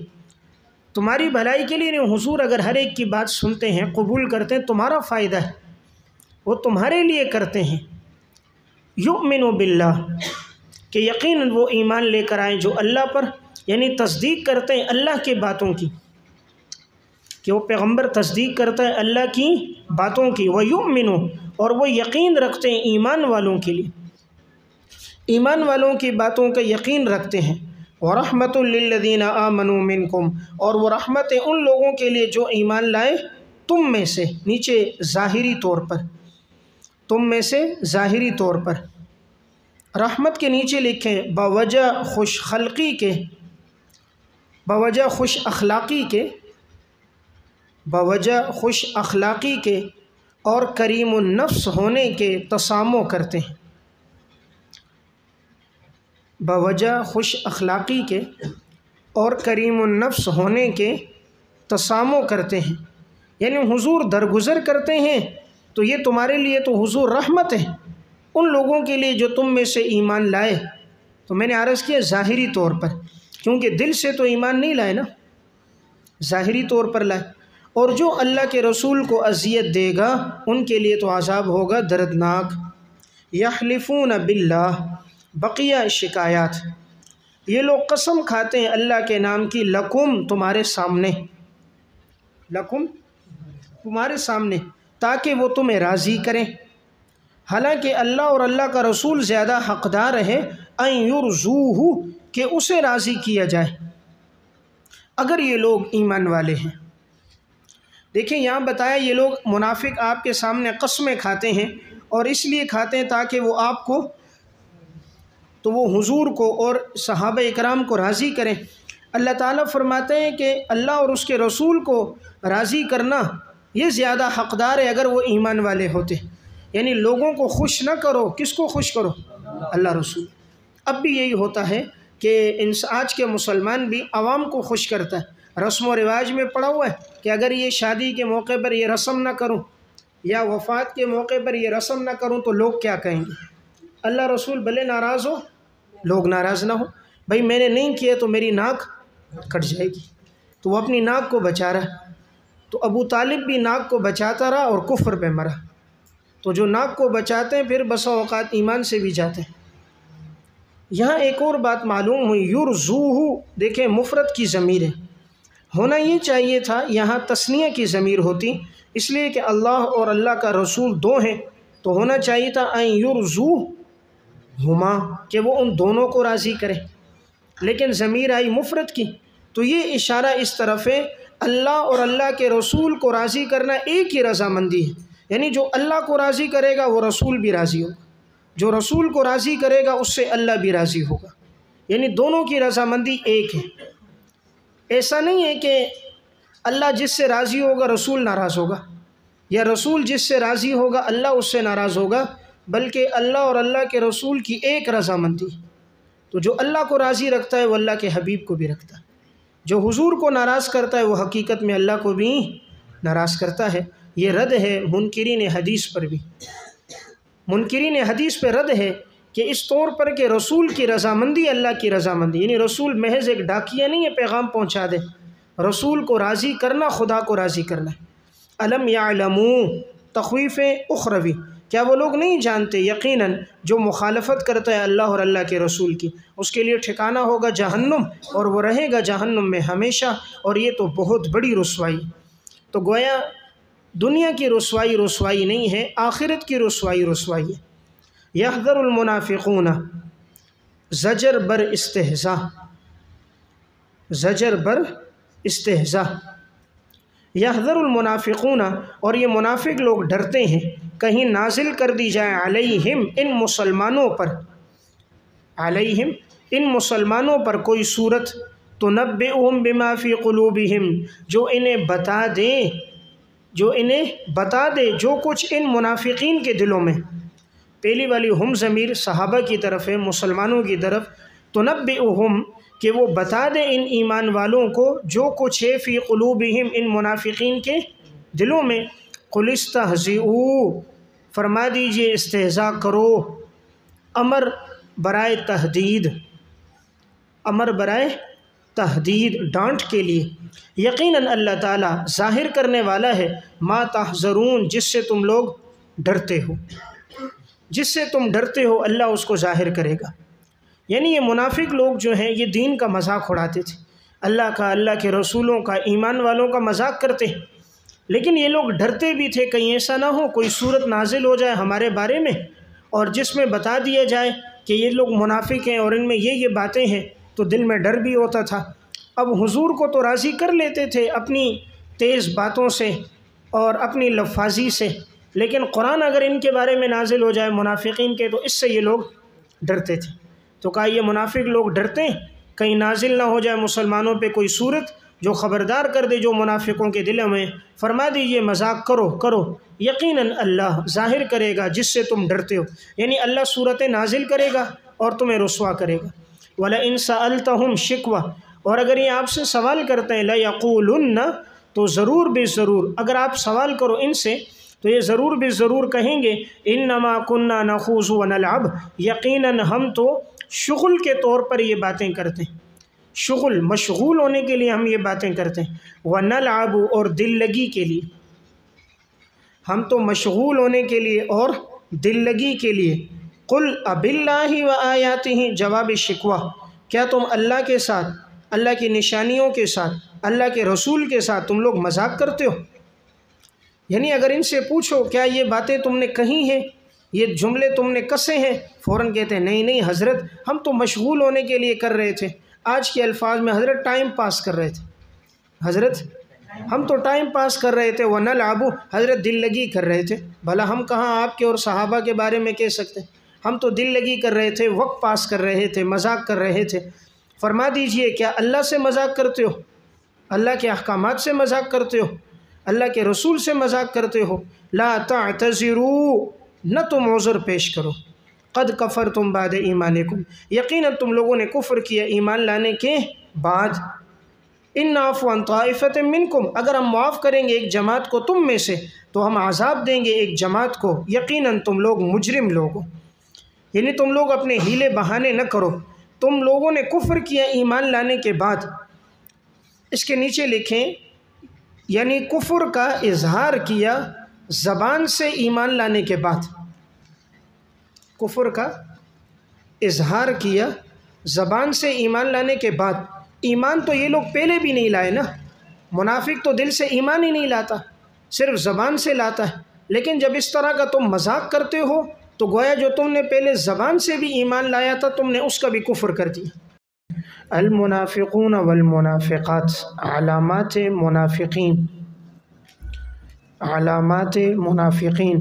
S1: تمہاری بھلائی کے لیے نہیں، حضور اگر ہر ایک کی بات سنتے ہیں، قبول کرتے ہیں، تمہارا فائدہ ہے، وہ تمہارے لیے کرتے ہیں۔ یؤمن باللہ، کہ یقیناً وہ ایمان لے کر آئیں جو اللہ پر، یعنی تصدیق کرتے ہیں اللہ کی باتوں کی، کہ وہ پیغمبر تصدیق کرتا ہے اللہ کی باتوں کی۔ وَيُؤْمِنُ، اور وہ یقین رکھتے ہیں ایمان والوں کے لیے، ایمان والوں کی باتوں کا یقین رکھتے ہیں۔ وَرَحْمَةٌ لِّلَّذِينَ آمَنُوا مِنْكُمْ، اور وہ رحمت ہے ان لوگوں کے لیے جو ایمان لائے تم میں سے، نیچے ظاہری طور پر، تم میں سے ظاہری طور پر، رحمت کے نیچے لکھیں بوجہ خوش خلقی کے، بوجہ خوش اخلاقی کے، بوجہ خوش اخلاقی کے اور کریم النفس ہونے کے تسامح کرتے ہیں، بوجہ خوش اخلاقی کے اور کریم النفس ہونے کے تسامو کرتے ہیں، یعنی حضور درگزر کرتے ہیں، تو یہ تمہارے لیے تو حضور رحمت ہے ان لوگوں کے لیے جو تم میں سے ایمان لائے۔ تو میں نے عرض کیا ظاہری طور پر، کیونکہ دل سے تو ایمان نہیں لائے نا، ظاہری طور پر لائے۔ اور جو اللہ کے رسول کو اذیت دے گا ان کے لیے تو عذاب ہوگا دردناک۔ یحلفون باللہ، بقیہ شکایات، یہ لوگ قسم کھاتے ہیں اللہ کے نام کی، لکم تمہارے سامنے، لکم تمہارے سامنے، تاکہ وہ تمہیں راضی کریں، حالانکہ اللہ اور اللہ کا رسول زیادہ حقدار ہے ان یرضوہ، کہ اسے راضی کیا جائے اگر یہ لوگ ایمان والے ہیں۔ دیکھیں یہاں بتایا یہ لوگ منافق آپ کے سامنے قسمیں کھاتے ہیں، اور اس لیے کھاتے ہیں تاکہ وہ آپ کو، تو وہ حضور کو اور صحابہ اکرام کو راضی کریں۔ اللہ تعالیٰ فرماتے ہیں کہ اللہ اور اس کے رسول کو راضی کرنا یہ زیادہ حقدار ہے اگر وہ ایمان والے ہوتے، یعنی لوگوں کو خوش نہ کرو، کس کو خوش کرو؟ اللہ رسول۔ اب بھی یہی ہوتا ہے کہ آج کے مسلمان بھی عوام کو خوش کرتا ہے، رسم و رواج میں پڑا ہوا ہے کہ اگر یہ شادی کے موقع پر یہ رسم نہ کروں یا وفات کے موقع پر یہ رسم نہ کروں تو لوگ کیا کہیں گے؟ اللہ رسول بھلے ناراض ہو، لوگ ناراض نہ ہو، بھائی میں نے نہیں کیا تو میری ناک کٹ جائے گی، تو وہ اپنی ناک کو بچا رہا ہے۔ تو ابو طالب بھی ناک کو بچاتا رہا اور کفر پہ مرا۔ تو جو ناک کو بچاتے ہیں پھر بسا اوقات ایمان سے بھی جاتے ہیں۔ یہاں ایک اور بات معلوم ہوئی، یرزوہ، دیکھیں مفرد کی ضمیر ہے، ہونا یہ چاہیے تھا یہاں تثنیہ کی ضمیر ہوتی، اس لیے کہ اللہ اور اللہ کا رسول دو ہیں، تو ہونا چاہیے تھا ان یرزوہما، کہ وہ ان دونوں کو راضی کرے، لیکن ضمیر آئی مفرد کی، تو یہ اشارہ اس طرف ہے اللہ اور اللہ کے رسول کو راضی کرنا ایک ہی رضامندی ہے، یعنی جو اللہ کو راضی کرے گا وہ رسول بھی راضی ہوگا، جو رسول کو راضی کرے گا اس سے اللہ بھی راضی ہوگا، یعنی دونوں کی رضامندی ایک ہے۔ ایسا نہیں ہے کہ اللہ جس سے راضی ہوگا رسول ناراض ہوگا، یا رسول جس سے راضی ہوگا اللہ اس سے ناراض ہوگا، بلکہ اللہ اور اللہ کے رسول کی ایک رضامندی۔ تو جو اللہ کو راضی رکھتا ہے وہ اللہ کے حبیب کو بھی رکھتا ہے، جو حضور کو ناراض کرتا ہے وہ حقیقت میں اللہ کو بھی ناراض کرتا ہے۔ یہ رد ہے منکرین حدیث پر بھی، منکرین حدیث پہ رد ہے کہ اس طور پر کہ رسول کی رضامندی اللہ کی رضامندی، یعنی رسول محض ایک ڈاکیہ نہیں ہے پیغام پہنچا دے، رسول کو راضی کرنا خدا کو راضی کرنا ہے۔ الم یعلموا، تخویف اخروی، کیا وہ لوگ نہیں جانتے یقیناً جو مخالفت کرتا ہے اللہ اور اللہ کے رسول کی اس کے لیے ٹھکانہ ہوگا جہنم، اور وہ رہے گا جہنم میں ہمیشہ، اور یہ تو بہت بڑی رسوائی۔ تو گویا دنیا کی رسوائی رسوائی نہیں ہے، آخرت کی رسوائی رسوائی ہے۔ یحذر المنافقون، زجر بر استہزاء، زجر بر استہزاء، یحذر المنافقون، اور یہ منافق لوگ ڈرتے ہیں کہیں نازل کر دی جائے علیہم، ان مسلمانوں پر، علیہم ان مسلمانوں پر کوئی صورت، تنبئہم بما فی قلوبہم، جو انہیں بتا دے، جو انہیں بتا دے جو کچھ ان منافقین کے دلوں میں۔ پہلی والی ہم ضمیر صحابہ کی طرف ہے، مسلمانوں کی طرف، تنبئہم کہ وہ بتا دے ان ایمان والوں کو جو کچھ ہے فی قلوبہم ان منافقین کے دلوں میں۔ قل استہزئوا، فرما دیجئے استہزاء کرو، امر برائے تحدید، امر برائے تحدید، ڈانٹ کے لیے۔ یقیناً اللہ تعالیٰ ظاہر کرنے والا ہے ما تحذرون، جس سے تم لوگ ڈرتے ہو، جس سے تم ڈرتے ہو اللہ اس کو ظاہر کرے گا۔ یعنی یہ منافق لوگ جو ہیں یہ دین کا مذاق اڑاتے تھے، اللہ کا، اللہ کے رسولوں کا، ایمان والوں کا مذاق کرتے ہیں، لیکن یہ لوگ ڈرتے بھی تھے کہیں ایسا نہ ہو کوئی صورت نازل ہو جائے ہمارے بارے میں اور جس میں بتا دیا جائے کہ یہ لوگ منافق ہیں اور ان میں یہ باتیں ہیں، تو دل میں ڈر بھی ہوتا تھا۔ اب حضور کو تو راضی کر لیتے تھے اپنی تیز باتوں سے اور اپنی لفاظی سے، لیکن قرآن اگر ان کے بارے میں نازل ہو جائے منافقین کے، تو اس سے یہ لوگ ڈرتے تھے۔ تو کہا یہ منافق لوگ ڈرتے ہیں کہیں نازل نہ ہو جائے مسلمانوں پہ کوئی صورت جو خبردار کر دے جو منافقوں کے دلوں میں۔ فرما دیجئے مذاق کرو کرو، یقیناً اللہ ظاہر کرے گا جس سے تم ڈرتے ہو، یعنی اللہ صورتیں نازل کرے گا اور تمہیں رسوا کرے گا۔ وَلَئِن سَأَلْتَهُمْ شِكْوَةً، اور اگر یہ آپ سے سوال کرتے ہیں لَيَقُولُنَّ، تو ضرور بے ضرور اگر آپ سوال کرو ان سے تو یہ ضرور بے ضرور کہیں گے اِنَّمَا كُنَّا نَخُوضُ وَنَلْعَبُ، یقیناً ہم تو شغل کے طور پر یہ باتیں کرتے ہیں، شغل مشغول ہونے کے لیے ہم یہ باتیں کرتے ہیں، وَنَلْعَبُ اور دل لگی کے لیے، ہم تو مشغول ہونے کے لیے اور دل لگی کے لیے۔ قُلْ أَبِاللَّهِ وَآيَاتِهِ، جواب شکوہ، کیا تم اللہ کے ساتھ، اللہ کی نشانیوں کے ساتھ، اللہ کے رسول کے ساتھ تم لوگ مذاق کرتے ہو؟ یعنی اگر ان سے پوچھو کیا یہ باتیں تم نے کہی ہیں، یہ جملے تم نے کسے ہیں، فوراً کہتے ہیں نہیں نہیں حضرت ہم تو مشغول ہونے کے لیے کر رہے تھے، آج کے الفاظ میں حضرت ٹائم پاس کر رہے تھے، حضرت ہم تو ٹائم پاس کر رہے تھے، وَنَلْعَبُ حضرت دل لگی کر رہے تھے۔ بھلا ہم کہاں آپ کے اور صحابہ کے بارے میں کہہ سکتے ہیں، ہم تو دل لگی کر رہے تھے، وقت پاس کر رہے تھے، مذاق کر رہے تھے۔ فرما دیجئے کیا اللہ سے مذاق کرتے ہو، اللہ کے احکامات سے مذاق کرتے ہو، اللہ کے رسول سے مذاق کرتے ہو؟ لا تعتذروا، نہ تم عذر پیش کرو، قد کفرتم بعد ایمانکم، یقیناً تم لوگوں نے کفر کیا ایمان لانے کے بعد۔ ان نعفو عن طائفۃ منکم، اگر ہم معاف کریں گے ایک جماعت کو تم میں سے تو ہم عذاب دیں گے ایک جماعت کو، یقیناً تم لوگ مجرم لوگ ہو۔ یعنی تم لوگ اپنے ہیلے بہانے نہ کرو، تم لوگوں نے کفر کیا ایمان لانے کے بعد۔ اس کے نیچے لکھیں یعنی کفر کا اظہار کیا زبان سے ایمان لانے کے بعد، کفر کا اظہار کیا زبان سے ایمان لانے کے بعد۔ ایمان تو یہ لوگ پہلے بھی نہیں لائے نا، منافق تو دل سے ایمان ہی نہیں لاتا، صرف زبان سے لاتا ہے، لیکن جب اس طرح کا تم مذاق کرتے ہو تو گویا جو تم نے پہلے زبان سے بھی ایمان لایا تھا تم نے اس کا بھی کفر کر دیا۔ المنافقون والمنافقات، علامات منافقین، علامات منافقین،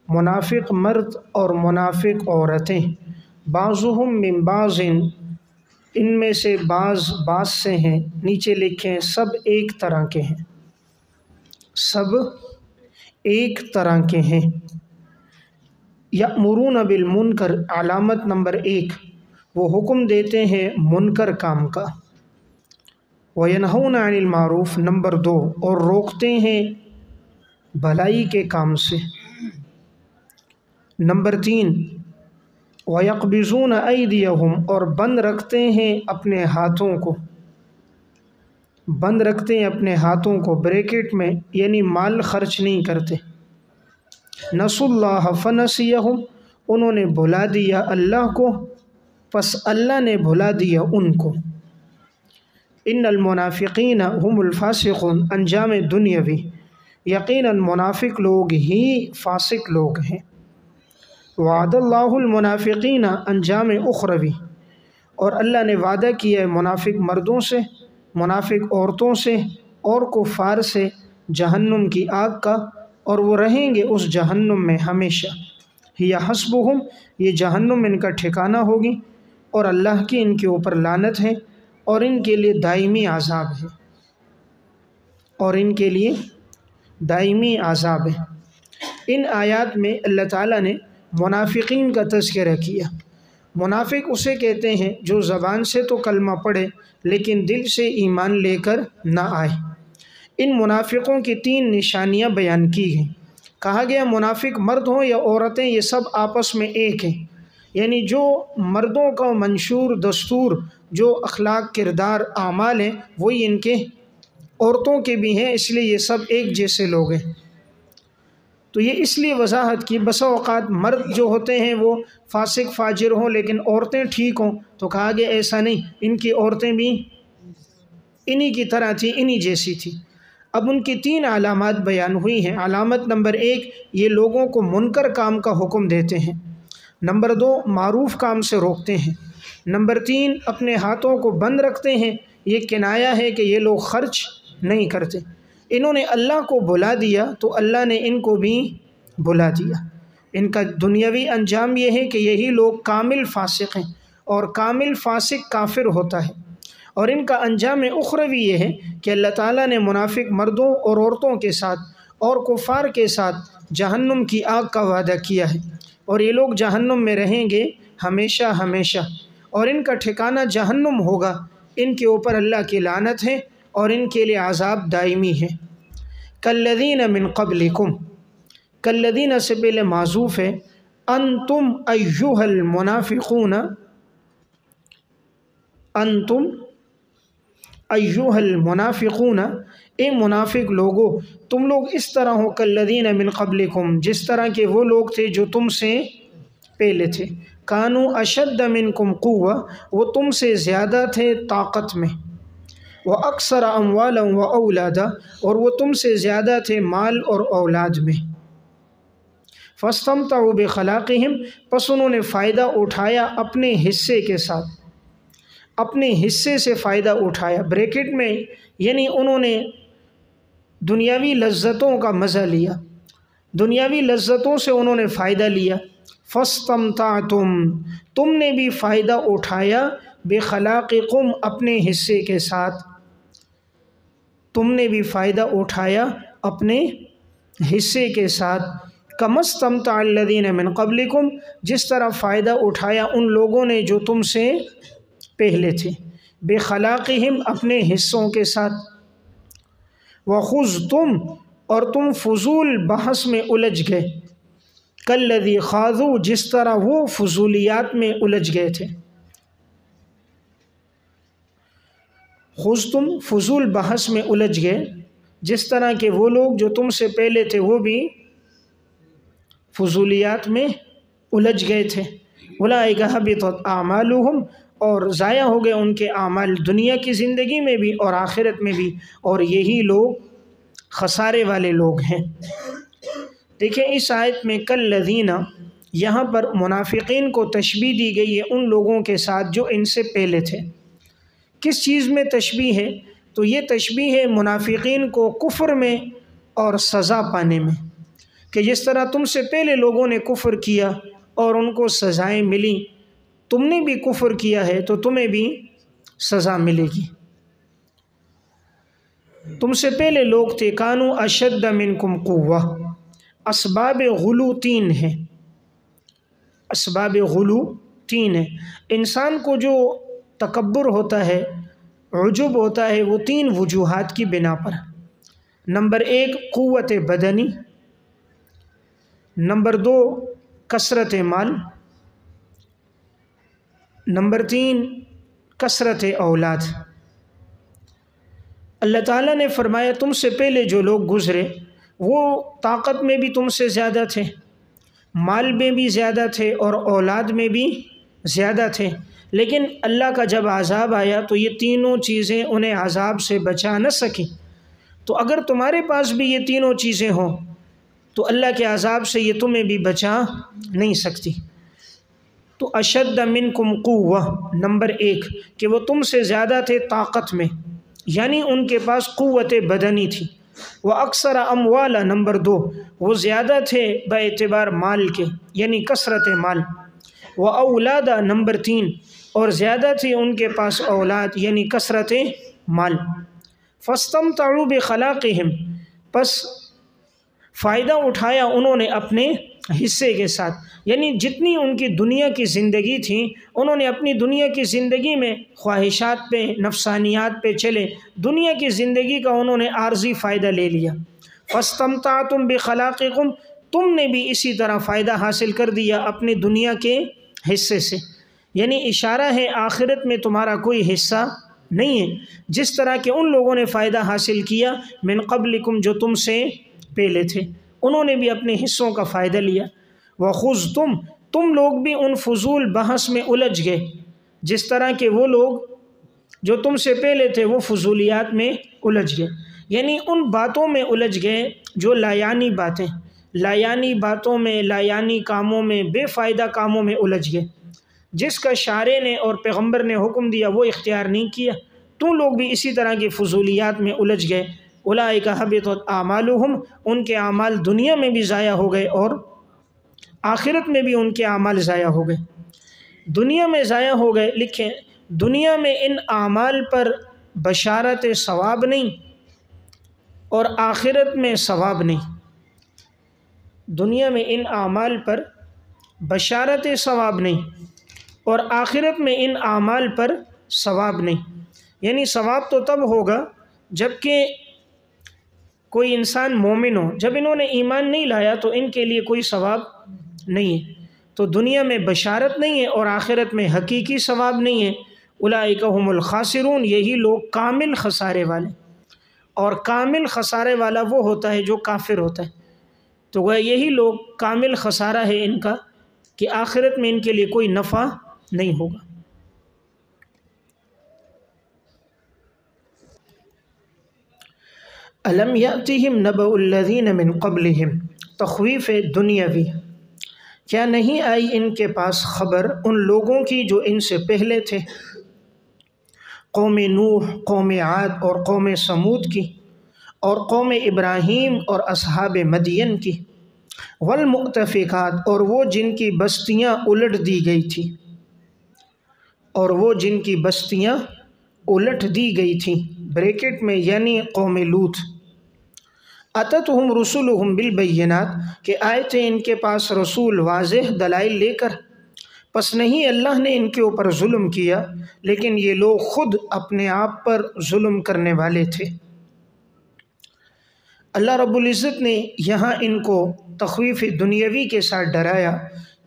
S1: منافق مرد اور منافق عورتیں، بعضهم من بعض، ان میں سے بعض سے ہیں، نیچے لکھیں سب ایک طرح کے ہیں، سب ایک طرح کے ہیں۔ یأمرون بالمنکر، علامت نمبر 1، وہ حکم دیتے ہیں منکر کام کا۔ وینہون عن المعروف، نمبر 2، اور روکتے ہیں بھلائی کے کام سے۔ نمبر 3، وَيَقْبِضُونَ أَيْدِيَهُمْ، اور بند رکھتے ہیں اپنے ہاتھوں کو، بند رکھتے ہیں اپنے ہاتھوں کو، بریکٹ میں یعنی مال خرچ نہیں کرتے۔ نسوا اللہ فنسیہم، انہوں نے بھلا دیا اللہ کو پس اللہ نے بھلا دیا ان کو۔ ان المنافقین هم الفاسقون، انجام دنیاوی، یقیناً منافق لوگ ہی فاسق لوگ ہیں۔ وعد اللہ المنافقین، انجام اخروی، اور اللہ نے وعدہ کیا ہے منافق مردوں سے، منافق عورتوں سے اور کفار سے جہنم کی آگ کا، اور وہ رہیں گے اس جہنم میں ہمیشہ۔ ہی حسبہم، یہ جہنم ان کا ٹھکانہ ہوگی، اور اللہ کی ان کے اوپر لعنت ہے، اور ان کے لیے دائمی عذاب ہے، اور ان کے لیے دائمی عذاب ہے۔ ان آیات میں اللہ تعالیٰ نے منافقین کا تذکرہ کیا۔ منافق اسے کہتے ہیں جو زبان سے تو کلمہ پڑھے لیکن دل سے ایمان لے کر نہ آئے۔ ان منافقوں کی 3 نشانیاں بیان کی گئیں۔ کہا گیا منافق مرد ہوں یا عورتیں یہ سب آپس میں ایک ہیں، یعنی جو مردوں کا منشور دستور جو اخلاق کردار اعمال ہیں وہی ان کے عورتوں کے بھی ہیں، اس لیے یہ سب ایک جیسے لوگ ہیں۔ تو یہ اس لیے وضاحت کی، بسا اوقات مرد جو ہوتے ہیں وہ فاسق فاجر ہوں لیکن عورتیں ٹھیک ہوں، تو کہا گیا ایسا نہیں، ان کی عورتیں بھی انہی کی طرح تھیں، انہی جیسی تھی۔ اب ان کی 3 علامات بیان ہوئی ہیں۔ علامت نمبر 1، یہ لوگوں کو منکر کام کا حکم دیتے ہیں۔ نمبر 2، معروف کام سے روکتے ہیں۔ نمبر 3، اپنے ہاتھوں کو بند رکھتے ہیں، یہ کنایا ہے کہ یہ لوگ خرچ نہیں کرتے۔ انہوں نے اللہ کو بھلا دیا تو اللہ نے ان کو بھی بھلا دیا۔ ان کا دنیاوی انجام یہ ہے کہ یہی لوگ کامل فاسق ہیں، اور کامل فاسق کافر ہوتا ہے، اور ان کا انجام اخروی یہ ہے کہ اللہ تعالیٰ نے منافق مردوں اور عورتوں کے ساتھ اور کفار کے ساتھ جہنم کی آگ کا وعدہ کیا ہے، اور یہ لوگ جہنم میں رہیں گے ہمیشہ ہمیشہ، اور ان کا ٹھکانہ جہنم ہوگا۔ ان کے اوپر اللہ کی لعنت ہے اور ان کے لیے عذاب دائمی ہے۔ کالذین من قبلکم، کالذین سے پہلے معذوف ہے، انتم ایھا المنافقون، انتم ایھا المنافقون، اے منافق لوگو تم لوگ اس طرح ہو، کالذین من قبلکم جس طرح کے وہ لوگ تھے جو تم سے پہلے تھے، کانوا اشد منکم قوہ وہ تم سے زیادہ تھے طاقت میں، واکثر اموالا واولادا اور وہ تم سے زیادہ تھے مال اور اولاد میں، فاستمتعوا بخلاقہم پس انہوں نے فائدہ اٹھایا اپنے حصے کے ساتھ، اپنے حصے سے فائدہ اٹھایا، بریکٹ میں یعنی انہوں نے دنیاوی لذتوں کا مزہ لیا، دنیاوی لذتوں سے انہوں نے فائدہ لیا، فاستمتعتم تم نے بھی فائدہ اٹھایا، بخلاقکم اپنے حصے کے ساتھ، تم نے بھی فائدہ اٹھایا اپنے حصے کے ساتھ، کما استمتع الذین من قبلکم جس طرح فائدہ اٹھایا ان لوگوں نے جو تم سے پہلے تھے، بخلاقہم اپنے حصوں کے ساتھ، وخذتم اور تم فضول بحث میں الجھ گئے، کالذی خاضوا جس طرح وہ فضولیات میں الجھ گئے تھے، خذتم فضول بحث میں الجھ گئے جس طرح کہ وہ لوگ جو تم سے پہلے تھے وہ بھی فضولیات میں الجھ گئے تھے، اولئک حبطت اعمالہم اور ضائع ہو گئے ان کے اعمال دنیا کی زندگی میں بھی اور آخرت میں بھی، اور یہی لوگ خسارے والے لوگ ہیں۔ دیکھیں اس آیت میں کالذین یہاں پر منافقین کو تشبیہ دی گئی ہے ان لوگوں کے ساتھ جو ان سے پہلے تھے۔ کس چیز میں تشبیہ ہے؟ تو یہ تشبیہ ہے منافقین کو کفر میں اور سزا پانے میں، کہ جس طرح تم سے پہلے لوگوں نے کفر کیا اور ان کو سزائیں ملیں، تم نے بھی کفر کیا ہے تو تمہیں بھی سزا ملے گی۔ تم سے پہلے لوگ تھے، کانوا اشد منکم قوہ، اسباب غلو تین ہیں، اسباب غلو تین ہیں، انسان کو جو تکبر ہوتا ہے، عجب ہوتا ہے، وہ تین وجوہات کی بنا پر، نمبر ایک قوت بدنی، نمبر دو کثرت مال، نمبر تین کثرت اولاد۔ اللہ تعالیٰ نے فرمایا تم سے پہلے جو لوگ گزرے وہ طاقت میں بھی تم سے زیادہ تھے، مال میں بھی زیادہ تھے اور اولاد میں بھی زیادہ تھے، لیکن اللہ کا جب عذاب آیا تو یہ تینوں چیزیں انہیں عذاب سے بچا نہ سکیں۔ تو اگر تمہارے پاس بھی یہ تینوں چیزیں ہوں تو اللہ کے عذاب سے یہ تمہیں بھی بچا نہیں سکتی۔ تو اشد منکم قوہ نمبر ایک کہ وہ تم سے زیادہ تھے طاقت میں، یعنی ان کے پاس قوت بدنی تھی، وہ اکثر اموالا نمبر دو وہ زیادہ تھے با اعتبار مال کے یعنی کثرت مال، وہ اولادا نمبر تین اور زیادہ تھی ان کے پاس اولاد یعنی کثرت مال، فاستمتعوا بخلاقہم پس فائدہ اٹھایا انہوں نے اپنے حصے کے ساتھ، یعنی جتنی ان کی دنیا کی زندگی تھی انہوں نے اپنی دنیا کی زندگی میں خواہشات پہ نفسانیات پہ چلے، دنیا کی زندگی کا انہوں نے عارضی فائدہ لے لیا، فاستمتعتم بخلاقکم تم نے بھی اسی طرح فائدہ حاصل کر دیا اپنی دنیا کے حصے سے، یعنی اشارہ ہے آخرت میں تمہارا کوئی حصہ نہیں ہے، جس طرح کہ ان لوگوں نے فائدہ حاصل کیا من قبلکم جو تم سے پہلے تھے، انہوں نے بھی اپنے حصوں کا فائدہ لیا، وخذتم تم لوگ بھی ان فضول بحث میں الجھ گئے جس طرح کہ وہ لوگ جو تم سے پہلے تھے وہ فضولیات میں الجھ گئے، یعنی ان باتوں میں الجھ گئے جو لایانی باتیں، لایانی باتوں میں، لایانی کاموں میں، بے فائدہ کاموں میں الجھ گئے، جس کا شارع نے اور پیغمبر نے حکم دیا وہ اختیار نہیں کیا، تو لوگ بھی اسی طرح کی فضولیات میں الجھ گئے، اولئک حبطت اعمالہم ان کے اعمال دنیا میں بھی ضائع ہو گئے اور آخرت میں بھی ان کے اعمال ضائع ہو گئے، دنیا میں ضائع ہو گئے، لکھیں دنیا میں ان اعمال پر بشارت ثواب نہیں اور آخرت میں ثواب نہیں، دنیا میں ان اعمال پر بشارت ثواب نہیں اور آخرت میں ان اعمال پر ثواب نہیں، یعنی ثواب تو تب ہوگا جب کہ کوئی انسان مومن ہو. جب انہوں نے ایمان نہیں لایا تو ان کے لیے کوئی ثواب نہیں ہے. تو دنیا میں بشارت نہیں ہے اور آخرت میں حقیقی ثواب نہیں ہے. اولئک هم الخاسرون، یہی لوگ کامل خسارے والے. اور کامل خسارے والا وہ ہوتا ہے جو کافر ہوتا ہے. تو وہ یہی لوگ کامل خسارہ ہے ان کا کہ آخرت میں ان کے لیے کوئی نفع نہیں ہوگا. الم یأتہم نبأ الذین من قبلہم، تخویف دنیاوی. کیا نہیں آئی ان کے پاس خبر ان لوگوں کی جو ان سے پہلے تھے، قوم نوح، قوم عاد اور قوم سمود کی، اور قوم ابراہیم اور اصحاب مدین کی، والمؤتفکات اور وہ جن کی بستیاں الٹ دی گئی تھی، اور وہ جن کی بستیاں الٹ دی گئی تھیں بریکٹ میں یعنی قوم لوط. اتتہم رسلہم بالبینات، کہ آئے تھے ان کے پاس رسول واضح دلائل لے کر. پس نہیں اللہ نے ان کے اوپر ظلم کیا، لیکن یہ لوگ خود اپنے آپ پر ظلم کرنے والے تھے. اللہ رب العزت نے یہاں ان کو تخویف دنیاوی کے ساتھ ڈرایا.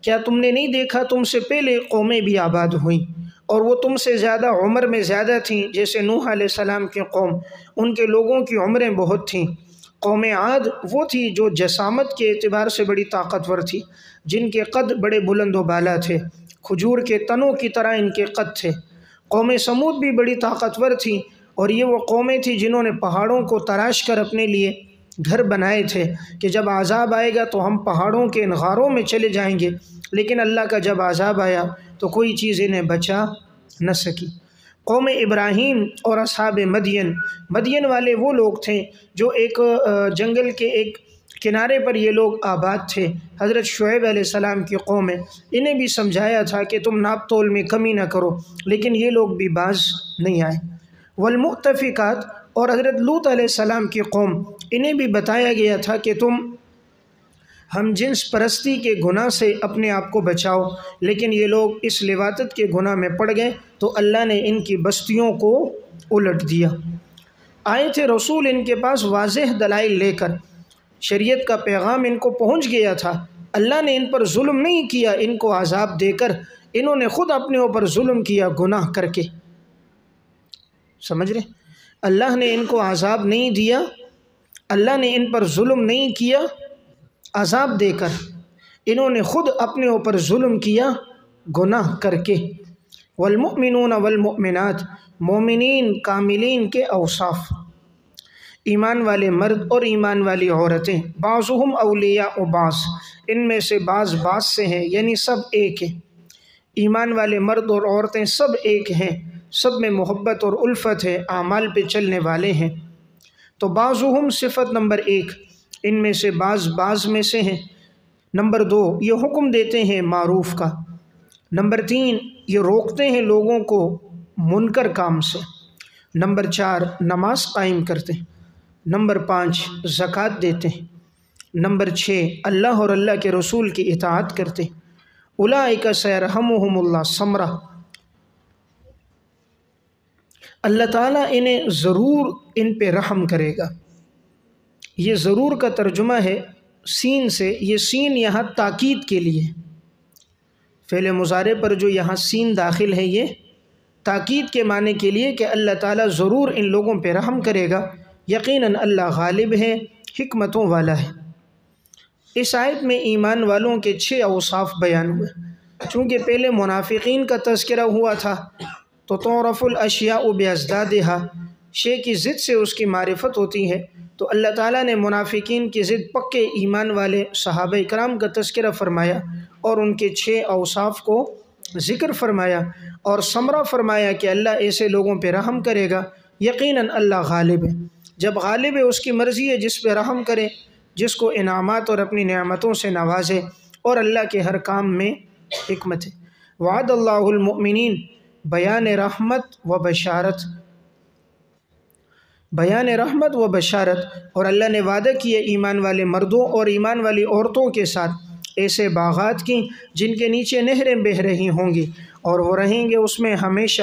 S1: کیا تم نے نہیں دیکھا تم سے پہلے قومیں بھی آباد ہوئیں اور وہ تم سے زیادہ عمر میں زیادہ تھیں، جیسے نوح علیہ السلام کی قوم، ان کے لوگوں کی عمریں بہت تھیں. قوم عاد وہ تھی جو جسامت کے اعتبار سے بڑی طاقتور تھی، جن کے قد بڑے بلند و بالا تھے، کھجور کے تنوں کی طرح ان کے قد تھے. قوم سمود بھی بڑی طاقتور تھی، اور یہ وہ قومیں تھیں جنہوں نے پہاڑوں کو تراش کر اپنے لیے گھر بنائے تھے کہ جب عذاب آئے گا تو ہم پہاڑوں کے ان غاروں میں چلے جائیں گے. لیکن اللہ کا جب عذاب آیا تو کوئی چیز انہیں بچا نہ سکی. قوم ابراہیم اور اصحاب مدین، مدین والے وہ لوگ تھے جو ایک جنگل کے ایک کنارے پر یہ لوگ آباد تھے. حضرت شعیب علیہ السلام کی قوم ہے، انہیں بھی سمجھایا تھا کہ تم ناپ تول میں کمی نہ کرو، لیکن یہ لوگ بھی باز نہیں آئے. والمؤتفکات اور حضرت لوط علیہ السلام کی قوم، انہیں بھی بتایا گیا تھا کہ تم ہم جنس پرستی کے گناہ سے اپنے آپ کو بچاؤ، لیکن یہ لوگ اس لواطت کے گناہ میں پڑ گئے تو اللہ نے ان کی بستیوں کو الٹ دیا. آئے تھے رسول ان کے پاس واضح دلائل لے کر، شریعت کا پیغام ان کو پہنچ گیا تھا. اللہ نے ان پر ظلم نہیں کیا ان کو عذاب دے کر، انہوں نے خود اپنے اوپر ظلم کیا گناہ کر کے. سمجھ رہے؟ اللہ نے ان کو عذاب نہیں دیا، اللہ نے ان پر ظلم نہیں کیا عذاب دے کر، انہوں نے خود اپنے اوپر ظلم کیا گناہ کر کے. والمؤمنون والمؤمنات، مومنین کاملین کے اوصاف، ایمان والے مرد اور ایمان والی عورتیں. بعضهم اولیاء بعض، ان میں سے بعض سے ہیں، یعنی سب ایک ہیں. ایمان والے مرد اور عورتیں سب ایک ہیں، سب میں محبت اور الفت ہے، اعمال پہ چلنے والے ہیں. تو بعضهم صفت نمبر 1، ان میں سے بعض میں سے ہیں. نمبر 2، یہ حکم دیتے ہیں معروف کا. نمبر 3، یہ روکتے ہیں لوگوں کو منکر کام سے. نمبر 4، نماز قائم کرتے ہیں. نمبر 5، زکوٰۃ دیتے ہیں. نمبر 6، اللہ اور اللہ کے رسول کی اطاعت کرتے ہیں. اولئک سیرحمہم اللہ ثمرہ، اللہ تعالیٰ انہیں ضرور ان پہ رحم کرے گا. یہ ضرور کا ترجمہ ہے سین سے. یہ سین یہاں تاکید کے لیے، فعل مضارع پر جو یہاں سین داخل ہے یہ تاکید کے معنی کے لیے کہ اللہ تعالیٰ ضرور ان لوگوں پہ رحم کرے گا. یقیناً اللہ غالب ہے، حکمتوں والا ہے. اس آیت میں ایمان والوں کے 6 اوصاف بیان ہوئے. چونکہ پہلے منافقین کا تذکرہ ہوا تھا تو تعرف الاشیاء بازدادها، شے کی ضد سے اس کی معرفت ہوتی ہے. تو اللہ تعالیٰ نے منافقین کی ضد پکے ایمان والے صحابہ اکرام کا تذکرہ فرمایا اور ان کے 6 اوصاف کو ذکر فرمایا اور ثمرہ فرمایا کہ اللہ ایسے لوگوں پہ رحم کرے گا. یقیناً اللہ غالب ہے، جب غالب ہے اس کی مرضی ہے جس پہ رحم کرے، جس کو انعامات اور اپنی نعمتوں سے نوازے، اور اللہ کے ہر کام میں حکمت ہے. وعد اللہ المؤمنین، بیان رحمت و بشارت، بیان رحمت و بشارت. اور اللہ نے وعدہ کیا ایمان والے مردوں اور ایمان والی عورتوں کے ساتھ ایسے باغات کی جن کے نیچے نہریں بہہ رہی ہوں گی اور وہ رہیں گے اس میں ہمیشہ.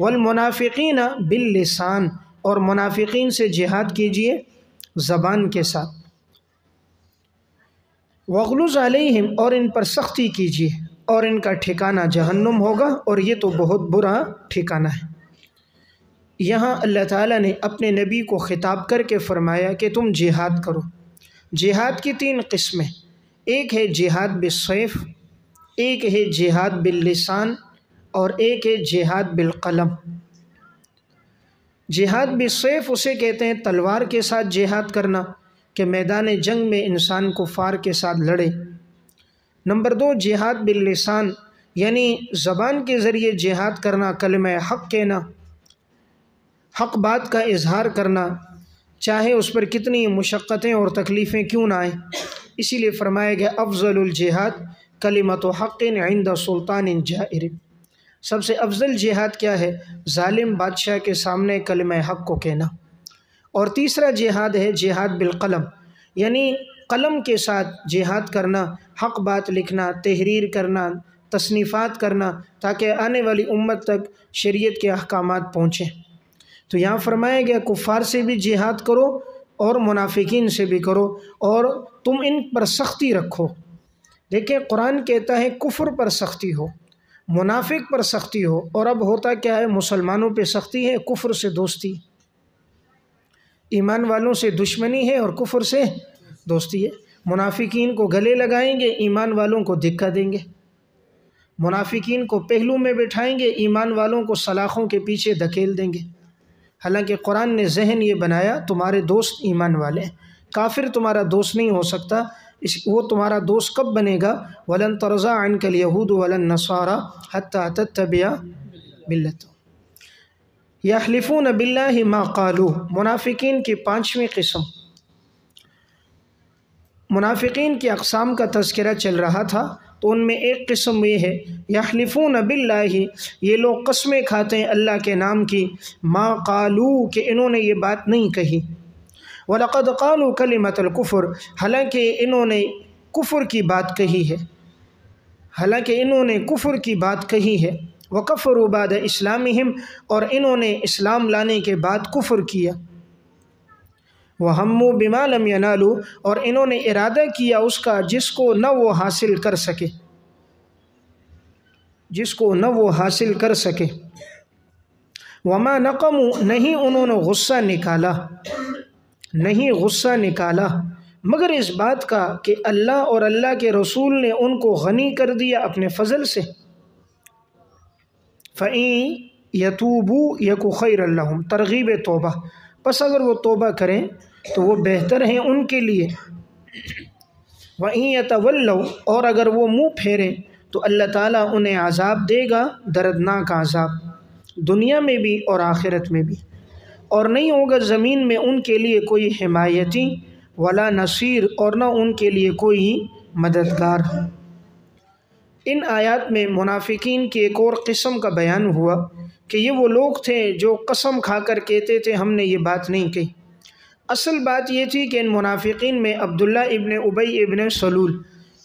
S1: والمنافقین باللسان، اور منافقین سے جہاد کیجئے زبان کے ساتھ، وغلظ علیہم، اور ان پر سختی کیجئے، اور ان کا ٹھکانہ جہنم ہوگا، اور یہ تو بہت برا ٹھکانہ ہے۔ یہاں اللہ تعالیٰ نے اپنے نبی کو خطاب کر کے فرمایا کہ تم جہاد کرو۔ جہاد کی 3 قسمیں، ایک ہے جہاد بالسیف، ایک ہے جہاد باللسان، اور ایک ہے جہاد بالقلم۔ جہاد بالسیف اسے کہتے ہیں تلوار کے ساتھ جہاد کرنا، کہ میدان جنگ میں انسان کفار کے ساتھ لڑے۔ نمبر 2 جہاد باللسان، یعنی زبان کے ذریعے جہاد کرنا، کلمہ حق کہنا، حق بات کا اظہار کرنا، چاہے اس پر کتنی مشقتیں اور تکلیفیں کیوں نہ آئیں۔ اسی لیے فرمایا گیا افضل الجہاد کلمۃ حق عند سلطان جائر، سب سے افضل جہاد کیا ہے؟ ظالم بادشاہ کے سامنے کلمہ حق کو کہنا۔ اور تیسرا جہاد ہے جہاد بالقلم، یعنی قلم کے ساتھ جہاد کرنا، حق بات لکھنا، تحریر کرنا، تصنیفات کرنا، تاکہ آنے والی امت تک شریعت کے احکامات پہنچیں۔ تو یہاں فرمایا گیا کفار سے بھی جہاد کرو اور منافقین سے بھی کرو، اور تم ان پر سختی رکھو۔ دیکھیں قرآن کہتا ہے کفر پر سختی ہو، منافق پر سختی ہو، اور اب ہوتا کیا ہے؟ مسلمانوں پہ سختی ہے، کفر سے دوستی، ایمان والوں سے دشمنی ہے اور کفر سے دوستی ہے۔ منافقین کو گلے لگائیں گے، ایمان والوں کو دھکا دیں گے، منافقین کو پہلو میں بٹھائیں گے، ایمان والوں کو سلاخوں کے پیچھے دھکیل دیں گے۔ حالانکہ قرآن نے ذہن یہ بنایا تمہارے دوست ایمان والے ہیں، کافر تمہارا دوست نہیں ہو سکتا۔ وہ تمہارا دوست کب بنے گا؟ وَلَن تَرْضَىٰ عَنْكَ الْيَهُودُ وَلَا النَّصَارَىٰ حَتَّىٰ تَتَّبِعَ مِلَّتَهُمْ يَحْلِفُونَ بِاللَّهِ مَا قَالُوا۔ منافقین کی 5ویں قسم، منافقین کی اقسام کا تذکرہ چل رہا تھا، تو ان میں ایک قسم یہ ہے یحلفون باللہ، یہ لوگ قسمیں کھاتے ہیں اللہ کے نام کی، ما قالو، کہ انہوں نے یہ بات نہیں کہی، وَلَقَدْ قَالُوا كَلِمَةَ الْكُفْرِ، حالانکہ انہوں نے کفر کی بات کہی ہے، حالانکہ انہوں نے کفر کی بات کہی ہے، وَكَفَرُوا بَعْدَ إِسْلَامِهِمْ، اور انہوں نے اسلام لانے کے بعد کفر کیا، وَهَمُّوا بِمَا لَمْ يَنَالُوا، اور انہوں نے ارادہ کیا اس کا جس کو نہ وہ حاصل کر سکے، جس کو نہ وہ حاصل کر سکے، وَمَا نَقَمُوا، نہیں انہوں نے غصہ نکالا، نہیں غصہ نکالا، مگر اس بات کا کہ اللہ اور اللہ کے رسول نے ان کو غنی کر دیا اپنے فضل سے۔ فَإِن يَتُوبُوا يَكُ خَيْرًا لَّهُمْ، ترغیب توبہ، پس اگر وہ توبہ کریں تو وہ بہتر ہیں ان کے لیے۔ وَإِن يَتَوَلَّوْا، اور اگر وہ منہ پھیریں تو اللہ تعالیٰ انہیں عذاب دے گا، دردناک عذاب، دنیا میں بھی اور آخرت میں بھی، اور نہیں ہوگا زمین میں ان کے لیے کوئی حمایتی ولا نصیر، اور نہ ان کے لیے کوئی مددگار۔ ان آیات میں منافقین کی ایک اور قسم کا بیان ہوا کہ یہ وہ لوگ تھے جو قسم کھا کر کہتے تھے ہم نے یہ بات نہیں کہی۔ اصل بات یہ تھی کہ ان منافقین میں عبداللہ ابن ابی ابن سلول،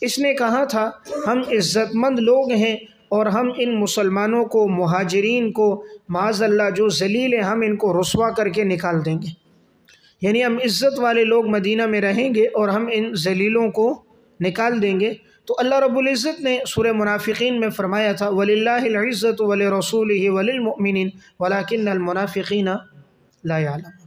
S1: اس نے کہا تھا ہم عزت مند لوگ ہیں اور ہم ان مسلمانوں کو، مہاجرین کو، معاذ اللہ جو ذلیل ہیں، ہم ان کو رسوا کر کے نکال دیں گے، یعنی ہم عزت والے لوگ مدینہ میں رہیں گے اور ہم ان ذلیلوں کو نکال دیں گے۔ تو اللہ رب العزت نے سورہ منافقین میں فرمایا تھا وَلِلَّهِ الْعِزَّةُ وَلِرَسُولِهِ وَلِلْمُؤْمِنِينَ وَلَكِنَّ الْمُنَافِقِينَ لَا يَعْلَمُونَ،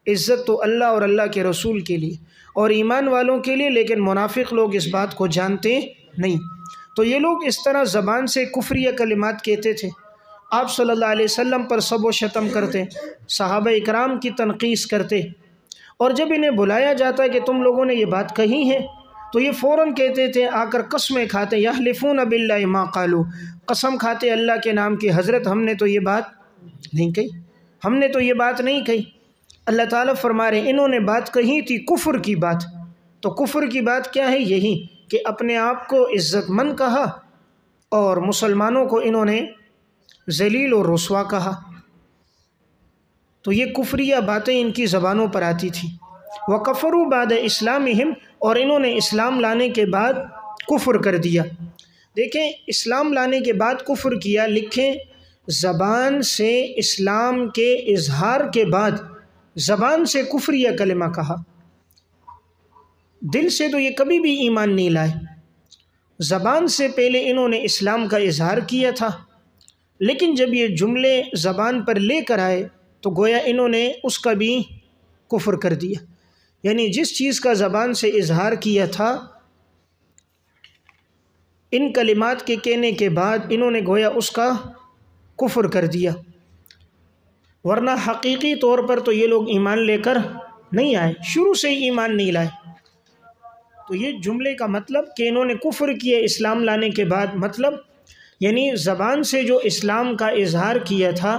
S1: عزت تو اللہ اور اللہ کے رسول کے لیے اور ایمان والوں کے لیے، لیکن منافق لوگ اس بات کو جانتے نہیں۔ تو یہ لوگ اس طرح زبان سے کفریہ کلمات کہتے تھے، آپ صلی اللہ علیہ وسلم پر سب و شتم کرتے، صحابہ اکرام کی تنقیص کرتے، اور جب انہیں بلایا جاتا کہ تم لوگوں نے یہ بات کہی ہے تو یہ فوراً کہتے تھے، آ کر قسمیں کھاتے، یحلفون باللہ ما قالوا، قسم کھاتے اللہ کے نام کی، حضرت ہم نے تو یہ بات نہیں کہی، ہم نے تو یہ بات نہیں کہی۔ اللہ تعالیٰ فرما رہے انہوں نے بات کہی تھی کفر کی بات، تو کفر کی بات کیا ہے؟ یہی کہ اپنے آپ کو عزت مند کہا اور مسلمانوں کو انہوں نے ذلیل اور رسوا کہا، تو یہ کفریہ باتیں ان کی زبانوں پر آتی تھیں۔ وَكَفَرُوا بَعْدَ إِسْلَامِهِمْ، اور انہوں نے اسلام لانے کے بعد کفر کر دیا۔ دیکھیں اسلام لانے کے بعد کفر کیا، لکھیں زبان سے اسلام کے اظہار کے بعد زبان سے کفریہ کلمہ کہا، دل سے تو یہ کبھی بھی ایمان نہیں لائے، زبان سے پہلے انہوں نے اسلام کا اظہار کیا تھا، لیکن جب یہ جملے زبان پر لے کر آئے تو گویا انہوں نے اس کا بھی کفر کر دیا، یعنی جس چیز کا زبان سے اظہار کیا تھا ان کلمات کے کہنے کے بعد انہوں نے گویا اس کا کفر کر دیا، ورنہ حقیقی طور پر تو یہ لوگ ایمان لے کر نہیں آئے، شروع سے ہی ایمان نہیں لائے۔ تو یہ جملے کا مطلب کہ انہوں نے کفر کیا اسلام لانے کے بعد، مطلب یعنی زبان سے جو اسلام کا اظہار کیا تھا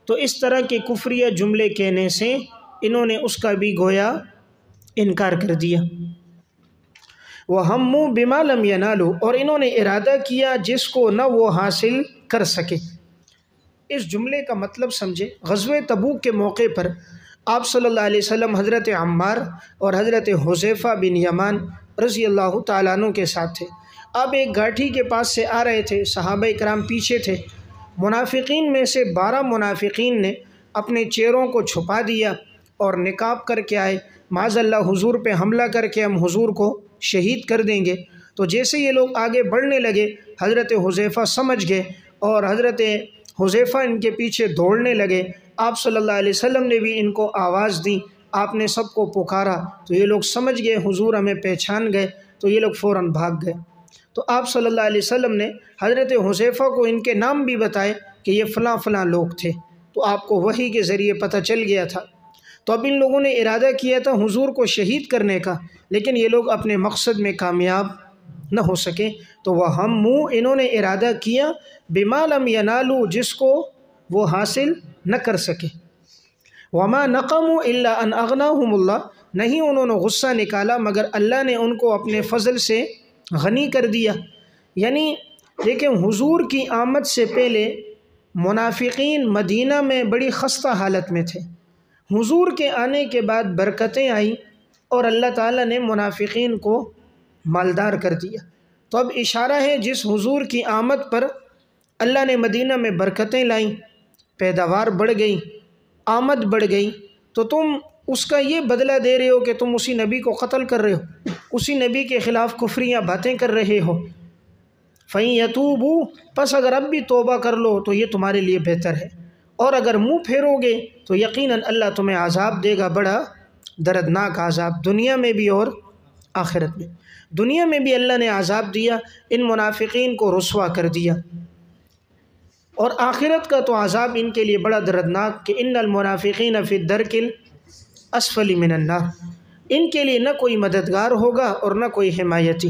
S1: تو اس طرح کے کفریہ جملے کہنے سے انہوں نے اس کا بھی گویا انکار کر دیا۔ وَهَمُّوا بِمَا لَمْ يَنَالُوا، اور انہوں نے ارادہ کیا جس کو نہ وہ حاصل کر سکے۔ اس جملے کا مطلب سمجھے، غزوہ تبوک کے موقع پر آپ صلی اللہ علیہ وسلم حضرت عمار اور حضرت حذیفہ بن یمان رضی اللہ تعالیٰ عنہ کے ساتھ تھے۔ آپ ایک گھاٹی کے پاس سے آ رہے تھے، صحابہ کرام پیچھے تھے، منافقین میں سے 12 منافقین نے اپنے چہروں کو چھپا دیا اور نقاب کر کے آئے، معاذ اللہ حضور پہ حملہ کر کے ہم حضور کو شہید کر دیں گے۔ تو جیسے یہ لوگ آگے بڑھنے لگے حضرت حذیفہ سمجھ گئے اور حضرت حذیفہ ان کے پیچھے دوڑنے لگے۔ آپ صلی اللہ علیہ وسلم نے بھی ان کو آواز دی، آپ نے سب کو پکارا تو یہ لوگ سمجھ گئے حضور ہمیں پہچان گئے، تو یہ لوگ فوراً بھاگ گئے۔ تو آپ صلی اللہ علیہ وسلم نے حضرت حذیفہ کو ان کے نام بھی بتائے کہ یہ فلاں فلاں لوگ تھے، تو آپ کو وحی کے ذریعے پتہ چل گیا تھا۔ تو اب ان لوگوں نے ارادہ کیا تھا حضور کو شہید کرنے کا، لیکن یہ لوگ اپنے مقصد میں کامیاب نہ ہو سکے، تو وَهَمُّوا، انہوں نے ارادہ کیا بِمَا لَمْ يَنَالُوا، جس کو وہ حاصل نہ کر سکے۔ وَمَا نَقَمُوا إِلَّا أَنْ أَغْنَاهُمُ اللَّهُ، نہیں انہوں نے غصہ نکالا مگر اللہ نے ان کو اپنے فضل سے غنی کر دیا۔ یعنی دیکھیں حضور کی آمد سے پہلے منافقین مدینہ میں بڑی خستہ حالت میں تھے، حضور کے آنے کے بعد برکتیں آئیں اور اللہ تعالیٰ نے منافقین کو مالدار کر دیا۔ تو اب اشارہ ہے جس حضور کی آمد پر اللہ نے مدینہ میں برکتیں لائیں، پیداوار بڑھ گئی، آمد بڑھ گئی، تو تم اس کا یہ بدلہ دے رہے ہو کہ تم اسی نبی کو قتل کر رہے ہو، اسی نبی کے خلاف کفریاں باتیں کر رہے ہو۔ فَإِن يَتُوبُوا، پس اگر اب بھی توبہ کر لو تو یہ تمہارے لیے بہتر ہے، اور اگر منہ پھیرو گے تو یقیناً اللہ تمہیں عذاب دے گا، بڑا دردناک عذاب، دنیا میں بھی اور آخرت میں۔ دنیا میں بھی اللہ نے عذاب دیا، ان منافقین کو رسوا کر دیا، اور آخرت کا تو عذاب ان کے لیے بڑا دردناک کہ ان المنافقین فی الدرک الاسفل من النار، ان کے لیے نہ کوئی مددگار ہوگا اور نہ کوئی حمایتی۔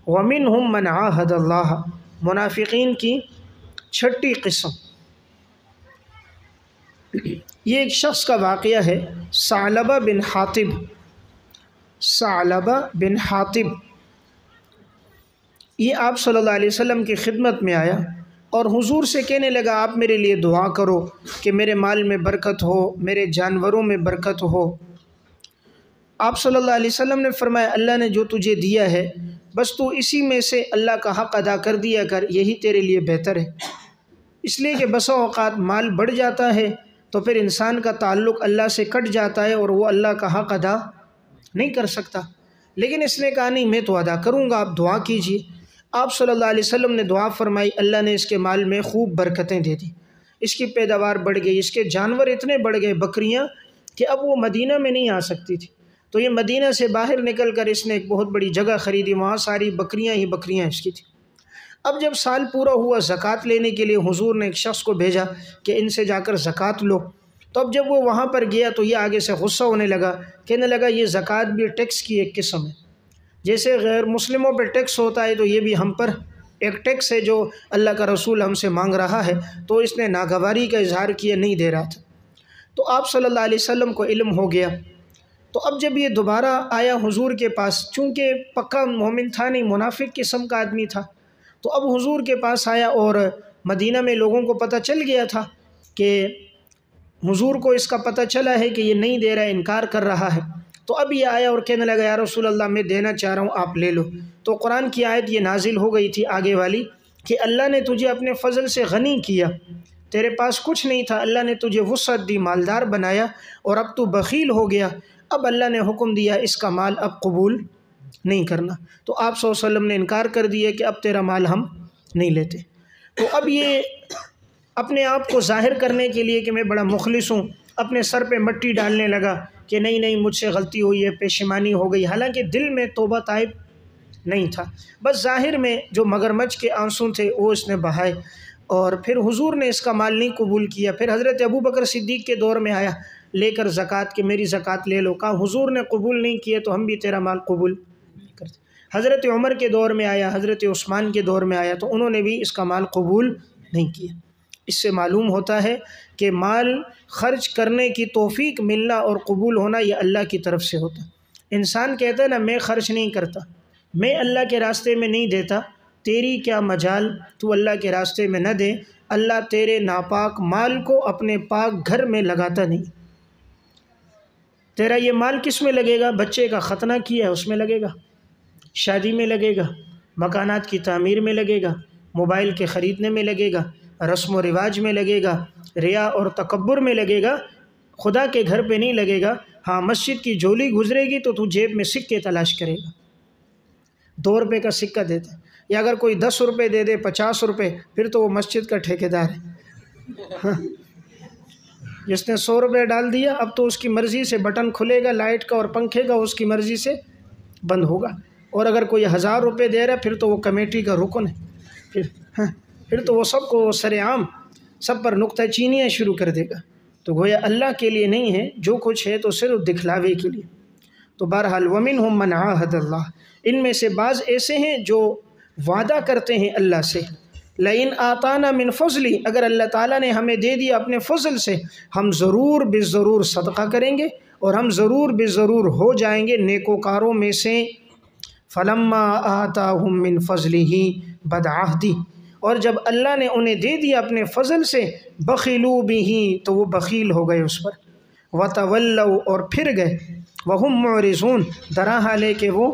S1: ومنہم من عاہد اللہ، منافقین کی 6ٹھی قسم، یہ ایک شخص کا واقعہ ہے، ثعلبہ بن حاطب۔ ثعلبہ بن حاطب یہ آپ صلی اللہ علیہ وسلم کی خدمت میں آیا اور حضور سے کہنے لگا آپ میرے لیے دعا کرو کہ میرے مال میں برکت ہو، میرے جانوروں میں برکت ہو۔ آپ صلی اللہ علیہ وسلم نے فرمایا اللہ نے جو تجھے دیا ہے بس تو اسی میں سے اللہ کا حق ادا کر دیا کر، یہی تیرے لیے بہتر ہے۔ اس لیے کہ بسا اوقات مال بڑھ جاتا ہے تو پھر انسان کا تعلق اللہ سے کٹ جاتا ہے اور وہ اللہ کا حق ادا نہیں کر سکتا، لیکن اس نے کہا نہیں میں تو ادا کروں گا، آپ دعا کیجیے۔ آپ صلی اللہ علیہ وسلم نے دعا فرمائی، اللہ نے اس کے مال میں خوب برکتیں دے دی، اس کی پیداوار بڑھ گئی، اس کے جانور اتنے بڑھ گئے، بکریاں، کہ اب وہ مدینہ میں نہیں آ سکتی تھی، تو یہ مدینہ سے باہر نکل کر اس نے ایک بہت بڑی جگہ خریدی، وہاں ساری بکریاں ہی بکریاں اس کی تھیں۔ اب جب سال پورا ہوا زکوٰۃ لینے کے لیے حضور نے ایک شخص کو بھیجا کہ ان سے جا کر زکوٰۃ لو، تو اب جب وہ وہاں پر گیا تو یہ آگے سے غصہ ہونے لگا، کہنے لگا یہ زکوٰۃ بھی ٹیکس کی ایک قسم ہے، جیسے غیر مسلموں پہ ٹیکس ہوتا ہے تو یہ بھی ہم پر ایک ٹیکس ہے جو اللہ کا رسول ہم سے مانگ رہا ہے۔ تو اس نے ناگواری کا اظہار کیا، نہیں دے رہا تھا۔ تو آپ صلی اللہ علیہ وسلم کو علم ہو گیا، تو اب جب یہ دوبارہ آیا حضور کے پاس، چونکہ پکا مومن تھا نہیں، منافق قسم کا آدمی تھا، تو اب حضور کے پاس آیا اور مدینہ میں لوگوں کو پتہ چل گیا تھا کہ حضور کو اس کا پتہ چلا ہے کہ یہ نہیں دے رہا ہے، انکار کر رہا ہے، تو اب یہ آیا اور کہنے لگا یا رسول اللہ میں دینا چاہ رہا ہوں، آپ لے لو۔ تو قرآن کی آیت یہ نازل ہو گئی تھی آگے والی کہ اللہ نے تجھے اپنے فضل سے غنی کیا، تیرے پاس کچھ نہیں تھا، اللہ نے تجھے وسعت دی، مالدار بنایا، اور اب تو بخیل ہو گیا، اب اللہ نے حکم دیا اس کا مال اب قبول نہیں کرنا۔ تو آپ صلی اللہ علیہ وسلم نے انکار کر دیا کہ اب تیرا مال ہم نہیں لیتے۔ تو اب یہ اپنے آپ کو ظاہر کرنے کے لیے کہ میں بڑا مخلص ہوں، اپنے سر پہ مٹی ڈالنے لگا کہ نہیں نہیں مجھ سے غلطی ہوئی ہے، پشیمانی ہو گئی، حالانکہ دل میں توبہ طائب نہیں تھا، بس ظاہر میں جو مگرمچھ کے آنسو تھے وہ اس نے بہائے، اور پھر حضور نے اس کا مال نہیں قبول کیا۔ پھر حضرت ابوبکر صدیق کے دور میں آیا لے کر زکوٰۃ کہ میری زکوٰۃ لے لو، کہا حضور نے قبول نہیں کیا تو ہم بھی تیرا مال قبول نہیں کرتے۔ حضرت عمر کے دور میں آیا، حضرت عثمان کے دور میں آیا تو انہوں نے بھی اس کا مال قبول نہیں کیا۔ اس سے معلوم ہوتا ہے کہ مال خرچ کرنے کی توفیق ملنا اور قبول ہونا یہ اللہ کی طرف سے ہوتا ہے۔ انسان کہتا ہے نا میں خرچ نہیں کرتا، میں اللہ کے راستے میں نہیں دیتا، تیری کیا مجال، تو اللہ کے راستے میں نہ دے، اللہ تیرے ناپاک مال کو اپنے پاک گھر میں لگاتا نہیں۔ تیرا یہ مال کس میں لگے گا؟ بچے کا ختنہ کیا ہے اس میں لگے گا، شادی میں لگے گا، مکانات کی تعمیر میں لگے گا، موبائل کے خریدنے میں لگے گا، رسم و رواج میں لگے گا، ریا اور تکبر میں لگے گا، خدا کے گھر پہ نہیں لگے گا۔ ہاں مسجد کی جھولی گزرے گی تو جیب میں سکے تلاش کرے گا، 2 روپے کا سکہ دیتا ہے، یا اگر کوئی 10 روپے دے دے 50 روپے پھر تو وہ مسجد کا ٹھیکیدار ہے۔ ہاں جس نے 100 روپے ڈال دیا اب تو اس کی مرضی سے بٹن کھلے گا لائٹ کا اور پنکھے کا، اس کی مرضی سے بند ہوگا، اور اگر کوئی 1000 روپے دے رہا ہے پھر تو وہ کمیٹی کا رکن ہے، پھر تو وہ سب کو سر عام سب پر نکتہ چینیاں شروع کر دے گا۔ تو گویا اللہ کے لیے نہیں ہے، جو کچھ ہے تو صرف دکھلاوے کے لیے۔ تو بہرحال وَمِنْهُمْ مَنْ عَاهَدَ اللَّهُ، ان میں سے بعض ایسے ہیں جو وعدہ کرتے ہیں اللہ سے، لَإِنْ آتَانَا مِنْ فَضْلِهِ، اگر اللہ تعالیٰ نے ہمیں دے دیا اپنے فضل سے ہم ضرور بضرور صدقہ کریں گے اور ہم ضرور بضرور ہو جائیں گے نیکوکاروں میں سے۔ فَلَمَّا آتَاهُمْ مِنْ فَضْلِهِ بَدْعَهْدِهِ، اور جب اللہ نے انہیں دے دیا اپنے فضل سے بخلوا بہ، تو وہ بخیل ہو گئے اس پر، وتولوا، اور پھر گئے، وہم معرضون، درا حالے کہ وہ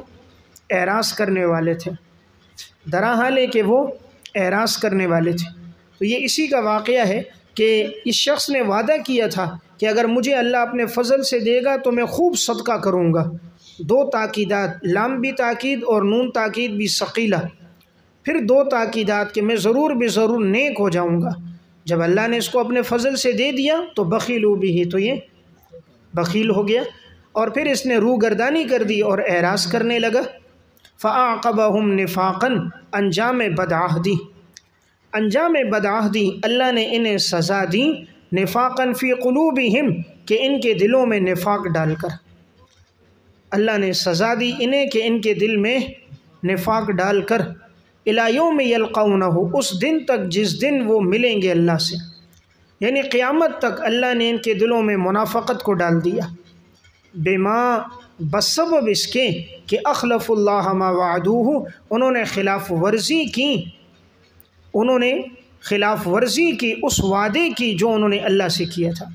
S1: اعراض کرنے والے تھے، درا حالے کہ وہ اعراض کرنے والے تھے۔ تو یہ اسی کا واقعہ ہے کہ اس شخص نے وعدہ کیا تھا کہ اگر مجھے اللہ اپنے فضل سے دے گا تو میں خوب صدقہ کروں گا، 2 تاکیدات، لام بھی تاکید اور نون تاکید بھی ثقیلہ، پھر 2 تاکیدات کہ میں ضرور بضرور نیک ہو جاؤں گا۔ جب اللہ نے اس کو اپنے فضل سے دے دیا تو بخیلوا بہ، تو یہ بخیل ہو گیا، اور پھر اس نے روگردانی کر دی اور اعراض کرنے لگا۔ فَأَعْقَبَهُمْ نِفَاقًا، انجام بدعہدی، انجام بدعہدی، اللہ نے انہیں سزا دی، نفاقاً فی قلوبہم، کہ ان کے دلوں میں نفاق ڈال کر، اللہ نے سزا دی انہیں کہ ان کے دل میں نفاق ڈال کر، الی یوم یلقونہ، اس دن تک جس دن وہ ملیں گے اللہ سے، یعنی قیامت تک اللہ نے ان کے دلوں میں منافقت کو ڈال دیا، بما، بسبب اس کے کہ اخلف اللہ ما وعدوہ، انہوں نے خلاف ورزی کی، انہوں نے خلاف ورزی کی اس وعدے کی جو انہوں نے اللہ سے کیا تھا۔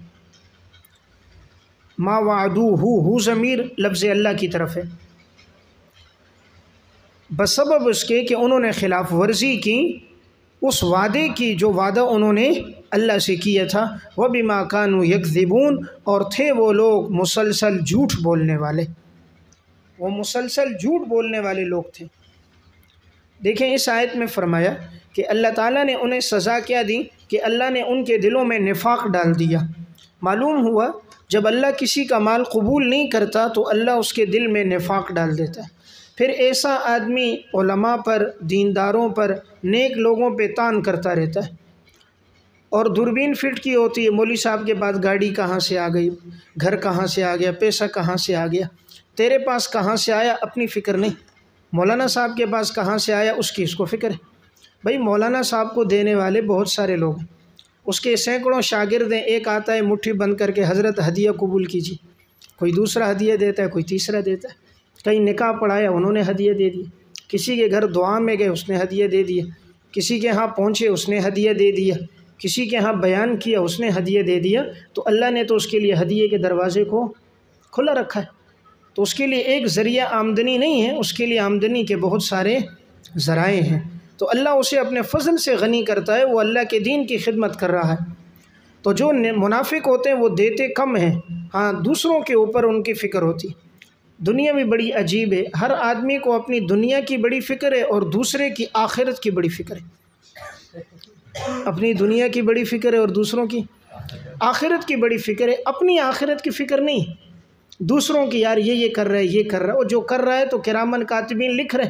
S1: ما وعدوہ، ہو ضمیر لفظ اللہ کی طرف ہے، بسبب اس کے کہ انہوں نے خلاف ورزی کی اس وعدے کی جو وعدہ انہوں نے اللہ سے کیا تھا، وَبِمَا كَانُوا يَكْذِبُونَ، اور تھے وہ لوگ مسلسل جھوٹ بولنے والے، وہ مسلسل جھوٹ بولنے والے لوگ تھے۔ دیکھیں اس آیت میں فرمایا کہ اللہ تعالیٰ نے انہیں سزا کیا دی کہ اللہ نے ان کے دلوں میں نفاق ڈال دیا۔ معلوم ہوا جب اللہ کسی کا مال قبول نہیں کرتا تو اللہ اس کے دل میں نفاق ڈال دیتا ہے، پھر ایسا آدمی علماء پر، دینداروں پر، نیک لوگوں پہ تان کرتا رہتا ہے، اور دوربین فٹ کی ہوتی ہے، مولوی صاحب کے پاس گاڑی کہاں سے آ گئی، گھر کہاں سے آ گیا، پیسہ کہاں سے آ گیا، تیرے پاس کہاں سے آیا اپنی فکر نہیں، مولانا صاحب کے پاس کہاں سے آیا اس کی اس کو فکر ہے۔ بھائی مولانا صاحب کو دینے والے بہت سارے لوگ ہیں، اس کے سینکڑوں شاگرد ہیں، ایک آتا ہے مٹھی بند کر کے حضرت ہدیہ قبول کیجیے، کوئی دوسرا ہدیہ دیتا ہے، کوئی تیسرا دیتا ہے، کہیں نکاح پڑھایا انہوں نے ہدیہ دے دیا، کسی کے گھر دعا میں گئے اس نے ہدیہ دے دیا، کسی کے ہاں پہنچے اس نے ہدیہ دے دیا، کسی کے ہاں بیان کیا اس نے ہدیہ دے دیا، تو اللہ نے تو اس کے لیے ہدیے کے دروازے کو کھلا رکھا ہے، تو اس کے لیے ایک ذریعہ آمدنی نہیں ہے، اس کے لیے آمدنی کے بہت سارے ذرائع ہیں۔ تو اللہ اسے اپنے فضل سے غنی کرتا ہے، وہ اللہ کے دین کی خدمت کر رہا ہے۔ تو جو منافق ہوتے ہیں وہ دیتے کم ہیں، ہاں دوسروں کے اوپر ان کی فکر ہوتی۔ دنیا بھی بڑی عجیب ہے، ہر آدمی کو اپنی دنیا کی بڑی فکر ہے اور دوسرے کی آخرت کی بڑی فکر ہے۔ اپنی دنیا کی بڑی فکر ہے اور دوسروں کی آخرت کی بڑی فکر ہے، اپنی آخرت کی فکر نہیں، دوسروں کی، یار یہ کر رہا ہے، یہ کر رہا ہے، اور جو کر رہا ہے تو کرامن کاتبین لکھ رہے،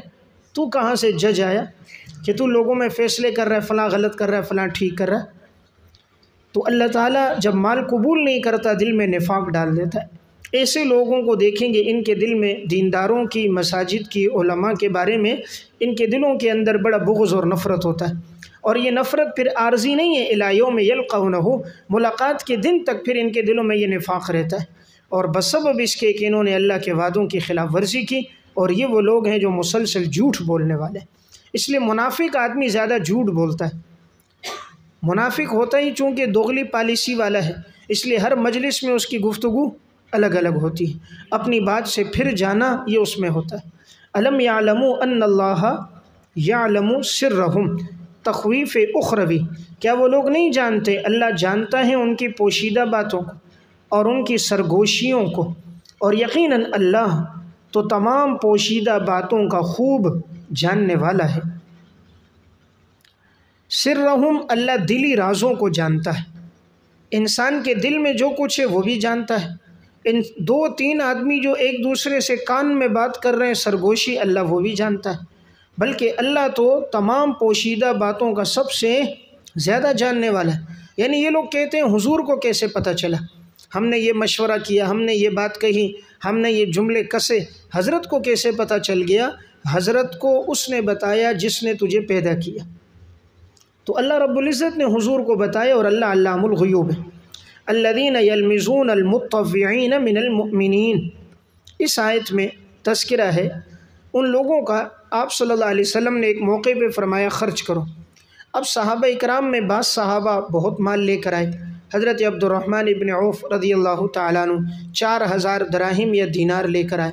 S1: تو کہاں سے جج آیا کہ تو لوگوں میں فیصلے کر رہا ہے، فلاں غلط کر رہا ہے، فلاں ٹھیک کر رہا ہے۔ تو اللہ تعالیٰ جب مال قبول نہیں کرتا دل میں نفاق ڈال دیتا ہے۔ ایسے لوگوں کو دیکھیں گے ان کے دل میں دینداروں کی، مساجد کی، علماء کے بارے میں ان کے دلوں کے اندر بڑا بغض اور نفرت ہوتا ہے، اور یہ نفرت پھر عارضی نہیں ہے، الی یوم یلقونہ، ملاقات کے دن تک پھر ان کے دلوں میں یہ نفاق رہتا ہے، اور بسبب اس کے کہ انہوں نے اللہ کے وعدوں کی خلاف ورزی کی، اور یہ وہ لوگ ہیں جو مسلسل جھوٹ بولنے والے ہیں۔ اس لیے منافق آدمی زیادہ جھوٹ بولتا ہے، منافق ہوتا ہی چونکہ دوغلی پالیسی والا ہے، اس لیے ہر مجلس میں اس کی گفتگو الگ الگ ہوتی ہے، اپنی بات سے پھر جانا یہ اس میں ہوتا ہے۔ الم یعلموا ان اللہ یعلم سرہم، تخویف اخروی، کیا وہ لوگ نہیں جانتے اللہ جانتا ہے ان کی پوشیدہ باتوں کو اور ان کی سرگوشیوں کو، اور یقیناً اللہ تو تمام پوشیدہ باتوں کا خوب جاننے والا ہے۔ سرہم، اللہ دلی رازوں کو جانتا ہے، انسان کے دل میں جو کچھ ہے وہ بھی جانتا ہے۔ ان دو تین آدمی جو ایک دوسرے سے کان میں بات کر رہے ہیں سرگوشی، اللہ وہ بھی جانتا ہے، بلکہ اللہ تو تمام پوشیدہ باتوں کا سب سے زیادہ جاننے والا ہے۔ یعنی یہ لوگ کہتے ہیں حضور کو کیسے پتہ چلا، ہم نے یہ مشورہ کیا، ہم نے یہ بات کہی، ہم نے یہ جملے کسے، حضرت کو کیسے پتہ چل گیا؟ حضرت کو اس نے بتایا جس نے تجھے پیدا کیا۔ تو اللہ رب العزت نے حضور کو بتایا، اور اللہ علام الغیوب ہے۔ الذین یلمزون المطوعین من المؤمنین، اس آیت میں تذکرہ ہے ان لوگوں کا، آپ صلی اللہ علیہ وسلم نے ایک موقع پہ فرمایا خرچ کرو۔ اب صحابہ اکرام میں بعض صحابہ بہت مال لے کر آئے، حضرت عبد الرحمن ابن عوف رضی اللہ تعالیٰ عنہ 4000 دراہم یا دینار لے کر آئے،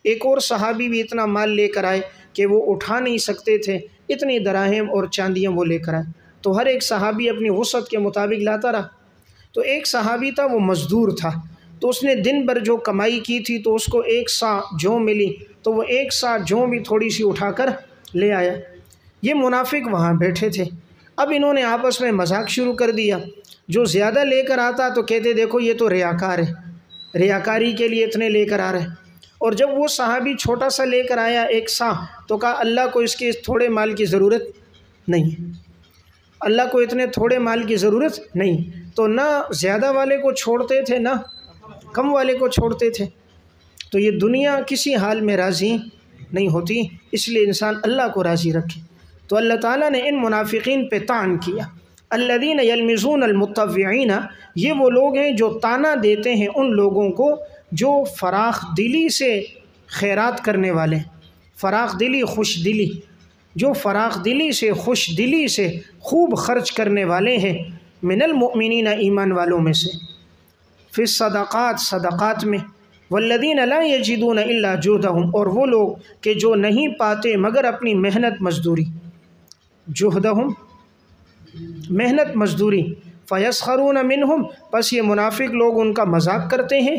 S1: ایک اور صحابی بھی اتنا مال لے کر آئے کہ وہ اٹھا نہیں سکتے تھے، اتنی دراہم اور چاندیاں وہ لے کر آئے۔ تو ہر ایک صحابی اپنی وسعت کے مطابق لاتا رہا۔ تو ایک صحابی تھا، وہ مزدور تھا، تو اس نے دن بھر جو کمائی کی تھی تو اس کو 1 سا جوں ملی، تو وہ 1 سا جوں بھی تھوڑی سی اٹھا کر لے آیا۔ یہ منافق وہاں بیٹھے تھے، اب انہوں نے آپس میں مذاق شروع کر دیا، جو زیادہ لے کر آتا تو کہتے دیکھو یہ تو ریاکار ہے، ریاکاری کے لیے اتنے لے کر آ رہے ہیں۔ اور جب وہ صحابی چھوٹا سا لے کر آیا 1 سا، تو کہا اللہ کو اس کے تھوڑے مال کی ضرورت نہیں ہے، اللہ کو اتنے تھوڑے مال کی ضرورت نہیں، تو نہ زیادہ والے کو چھوڑتے تھے نہ کم والے کو چھوڑتے تھے۔ تو یہ دنیا کسی حال میں راضی نہیں ہوتی، اس لیے انسان اللہ کو راضی رکھے۔ تو اللہ تعالیٰ نے ان منافقین پہ طعن کیا، الذین یلمزون المطوعین، یہ وہ لوگ ہیں جو طعنہ دیتے ہیں ان لوگوں کو جو فراخ دلی سے خیرات کرنے والے ہیں، فراخ دلی، خوش دلی، جو فراخ دلی سے، خوش دلی سے خوب خرچ کرنے والے ہیں، من المؤمنین، ایمان والوں میں سے، فی الصدقات، صدقات میں، والذین لا یجدون الا جہدہم، اور وہ لوگ کہ جو نہیں پاتے مگر اپنی محنت مزدوری، جہدہم محنت مزدوری، فیسخرون منہم، پس یہ منافق لوگ ان کا مذاق کرتے ہیں،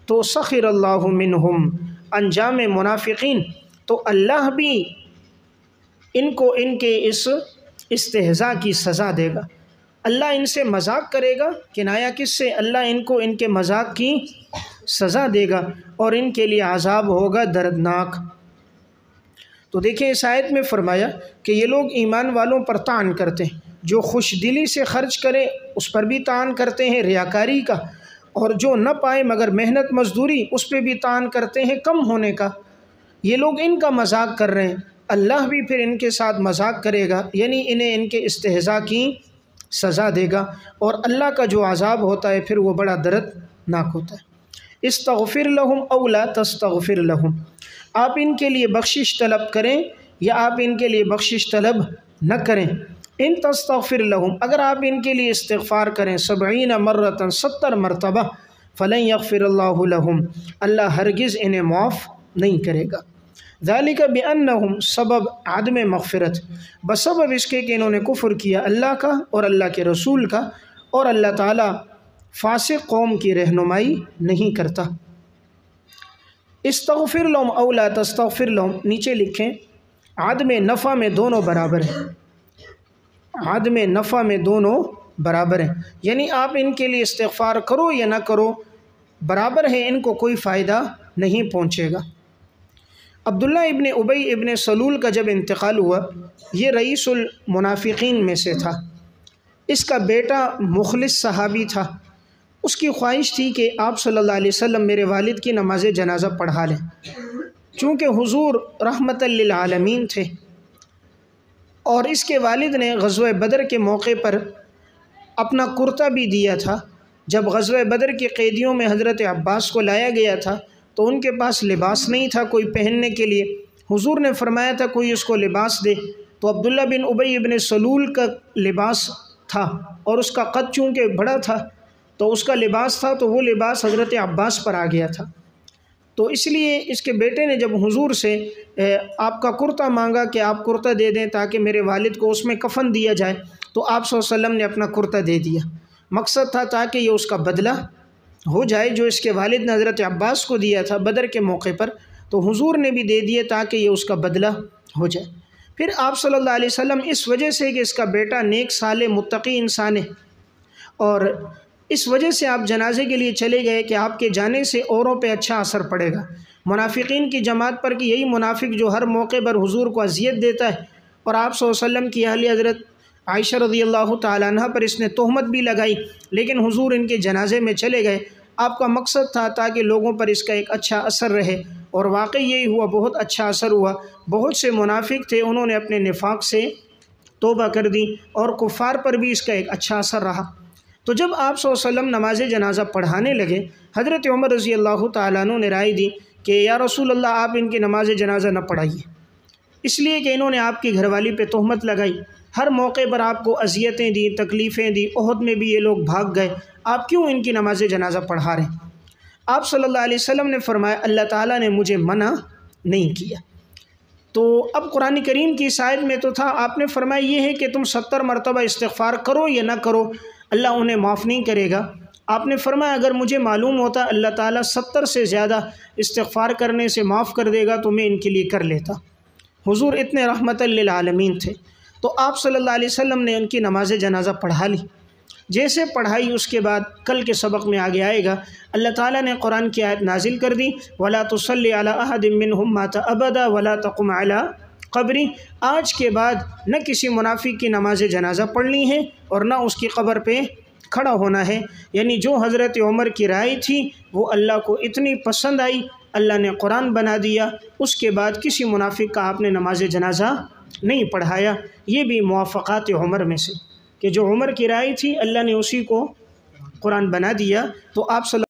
S1: تو سخر اللہ منہم، انجام منافقین، تو اللہ بھی ان کو ان کے اس استہزاء کی سزا دے گا۔ اللہ ان سے مذاق کرے گا، کنایا کس سے؟ اللہ ان کو ان کے مذاق کی سزا دے گا، اور ان کے لیے عذاب ہوگا دردناک۔ تو دیکھیں اس آیت میں فرمایا کہ یہ لوگ ایمان والوں پر طعن کرتے ہیں، جو خوش دلی سے خرچ کرے اس پر بھی طعن کرتے ہیں ریاکاری کا، اور جو نہ پائے مگر محنت مزدوری اس پہ بھی طعن کرتے ہیں کم ہونے کا۔ یہ لوگ ان کا مذاق کر رہے ہیں، اللہ بھی پھر ان کے ساتھ مذاق کرے گا، یعنی انہیں ان کے استہزاء کی سزا دے گا، اور اللہ کا جو عذاب ہوتا ہے پھر وہ بڑا دردناک ہوتا ہے۔ استغفر لہم او لا تستغفر لہم، آپ ان کے لیے بخشش طلب کریں یا آپ ان کے لیے بخشش طلب نہ کریں۔ ان تستغفر لہم، اگر آپ ان کے لیے استغفار کریں 70 مرتن، 70 مرتبہ، فلن یغفر اللہ لہم، اللہ ہرگز انہیں معاف نہیں کرے گا۔ ذالک بأنہم سبب عدم مغفرت، بسبب اس کے کہ انہوں نے کفر کیا اللہ کا اور اللہ کے رسول کا، اور اللہ تعالیٰ فاسق قوم کی رہنمائی نہیں کرتا۔ استغفر لهم او لا تستغفر لهم، نیچے لکھیں عدم نفع میں دونوں برابر ہیں، عدم نفع میں دونوں برابر ہیں، یعنی آپ ان کے لیے استغفار کرو یا نہ کرو برابر ہیں، ان کو کوئی فائدہ نہیں پہنچے گا۔ عبداللہ ابن ابی ابن سلول کا جب انتقال ہوا، یہ رئیس المنافقین میں سے تھا، اس کا بیٹا مخلص صحابی تھا، اس کی خواہش تھی کہ آپ صلی اللہ علیہ وسلم میرے والد کی نماز جنازہ پڑھا لیں، چونکہ حضور رحمت للعالمین تھے، اور اس کے والد نے غزوہ بدر کے موقع پر اپنا کرتا بھی دیا تھا۔ جب غزوہ بدر کے قیدیوں میں حضرت عباس کو لایا گیا تھا تو ان کے پاس لباس نہیں تھا کوئی پہننے کے لیے، حضور نے فرمایا تھا کوئی اس کو لباس دے، تو عبداللہ بن ابی ابن سلول کا لباس تھا، اور اس کا قد چونکہ بڑا تھا تو اس کا لباس تھا، تو وہ لباس حضرت عباس پر آ گیا تھا، تو اس لیے اس کے بیٹے نے جب حضور سے آپ کا کرتا مانگا کہ آپ کرتا دے دیں تاکہ میرے والد کو اس میں کفن دیا جائے، تو آپ صلی اللہ علیہ وسلم نے اپنا کرتا دے دیا۔ مقصد تھا تاکہ یہ اس کا بدلہ ہو جائے جو اس کے والد نے حضرت عباس کو دیا تھا بدر کے موقع پر، تو حضور نے بھی دے دیے تاکہ یہ اس کا بدلہ ہو جائے۔ پھر آپ صلی اللہ علیہ وسلم اس وجہ سے کہ اس کا بیٹا نیک صالح متقی انسان ہے، اور اس وجہ سے آپ جنازے کے لیے چلے گئے کہ آپ کے جانے سے اوروں پہ اچھا اثر پڑے گا، منافقین کی جماعت پر، کہ یہی منافق جو ہر موقع پر حضور کو اذیت دیتا ہے، اور آپ صلی اللہ علیہ وسلم کی اہلیہ حضرت عائشہ رضی اللہ تعالیٰ عنہ پر اس نے تہمت بھی لگائی، لیکن حضور ان کے جنازے میں چلے گئے۔ آپ کا مقصد تھا تاکہ لوگوں پر اس کا ایک اچھا اثر رہے، اور واقعی یہی ہوا، بہت اچھا اثر ہوا۔ بہت سے منافق تھے، انہوں نے اپنے نفاق سے توبہ کر دی، اور کفار پر بھی اس کا ایک اچھا اثر رہا۔ تو جب آپ صلی اللہ علیہ وسلم نماز جنازہ پڑھانے لگے، حضرت عمر رضی اللہ تعالیٰ عنہ نے رائے دی کہ یا رسول اللہ آپ ان کی نماز جنازہ نہ پڑھائیے، اس لیے کہ انہوں نے آپ کی گھر والی پہ تہمت لگائی، ہر موقع پر آپ کو اذیتیں دی، تکلیفیں دی، احد میں بھی یہ لوگ بھاگ گئے، آپ کیوں ان کی نماز جنازہ پڑھا رہے ہیں؟ آپ صلی اللہ علیہ وسلم نے فرمایا اللہ تعالیٰ نے مجھے منع نہیں کیا۔ تو اب قرآن کریم کی اس آیت میں تو تھا، آپ نے فرمایا یہ ہے کہ تم 70 مرتبہ استغفار کرو یا نہ کرو، اللہ انہیں معاف نہیں کرے گا۔ آپ نے فرمایا اگر مجھے معلوم ہوتا اللہ تعالیٰ 70 سے زیادہ استغفار کرنے سے معاف کر دے گا تو میں ان کے لیے کر لیتا۔ حضور اتنے رحمت للعالمین تھے، تو آپ صلی اللہ علیہ وسلم نے ان کی نماز جنازہ پڑھا لی۔ جیسے پڑھائی اس کے بعد کل کے سبق میں آگے آئے گا، اللہ تعالیٰ نے قرآن کی آیت نازل کر دی وَلَا تُصَلِّ عَلَىٰ أَحَدٍ مِّنْهُمْ مَاتَ أَبَدًا وَلَا تَقُمْ عَلَىٰ قَبْرِهِ، آج کے بعد نہ کسی منافق کی نماز جنازہ پڑھنی ہے اور نہ اس کی قبر پہ کھڑا ہونا ہے۔ یعنی جو حضرت عمر کی رائے تھی وہ اللہ کو اتنی پسند آئی، اللہ نے قرآن بنا دیا، اس کے بعد کسی منافق کا آپ نے نماز جنازہ نہیں پڑھایا۔ یہ بھی موافقات عمر میں سے کہ جو عمر کی رائے تھی اللہ نے اسی کو قرآن بنا دیا۔ تو آپ صلی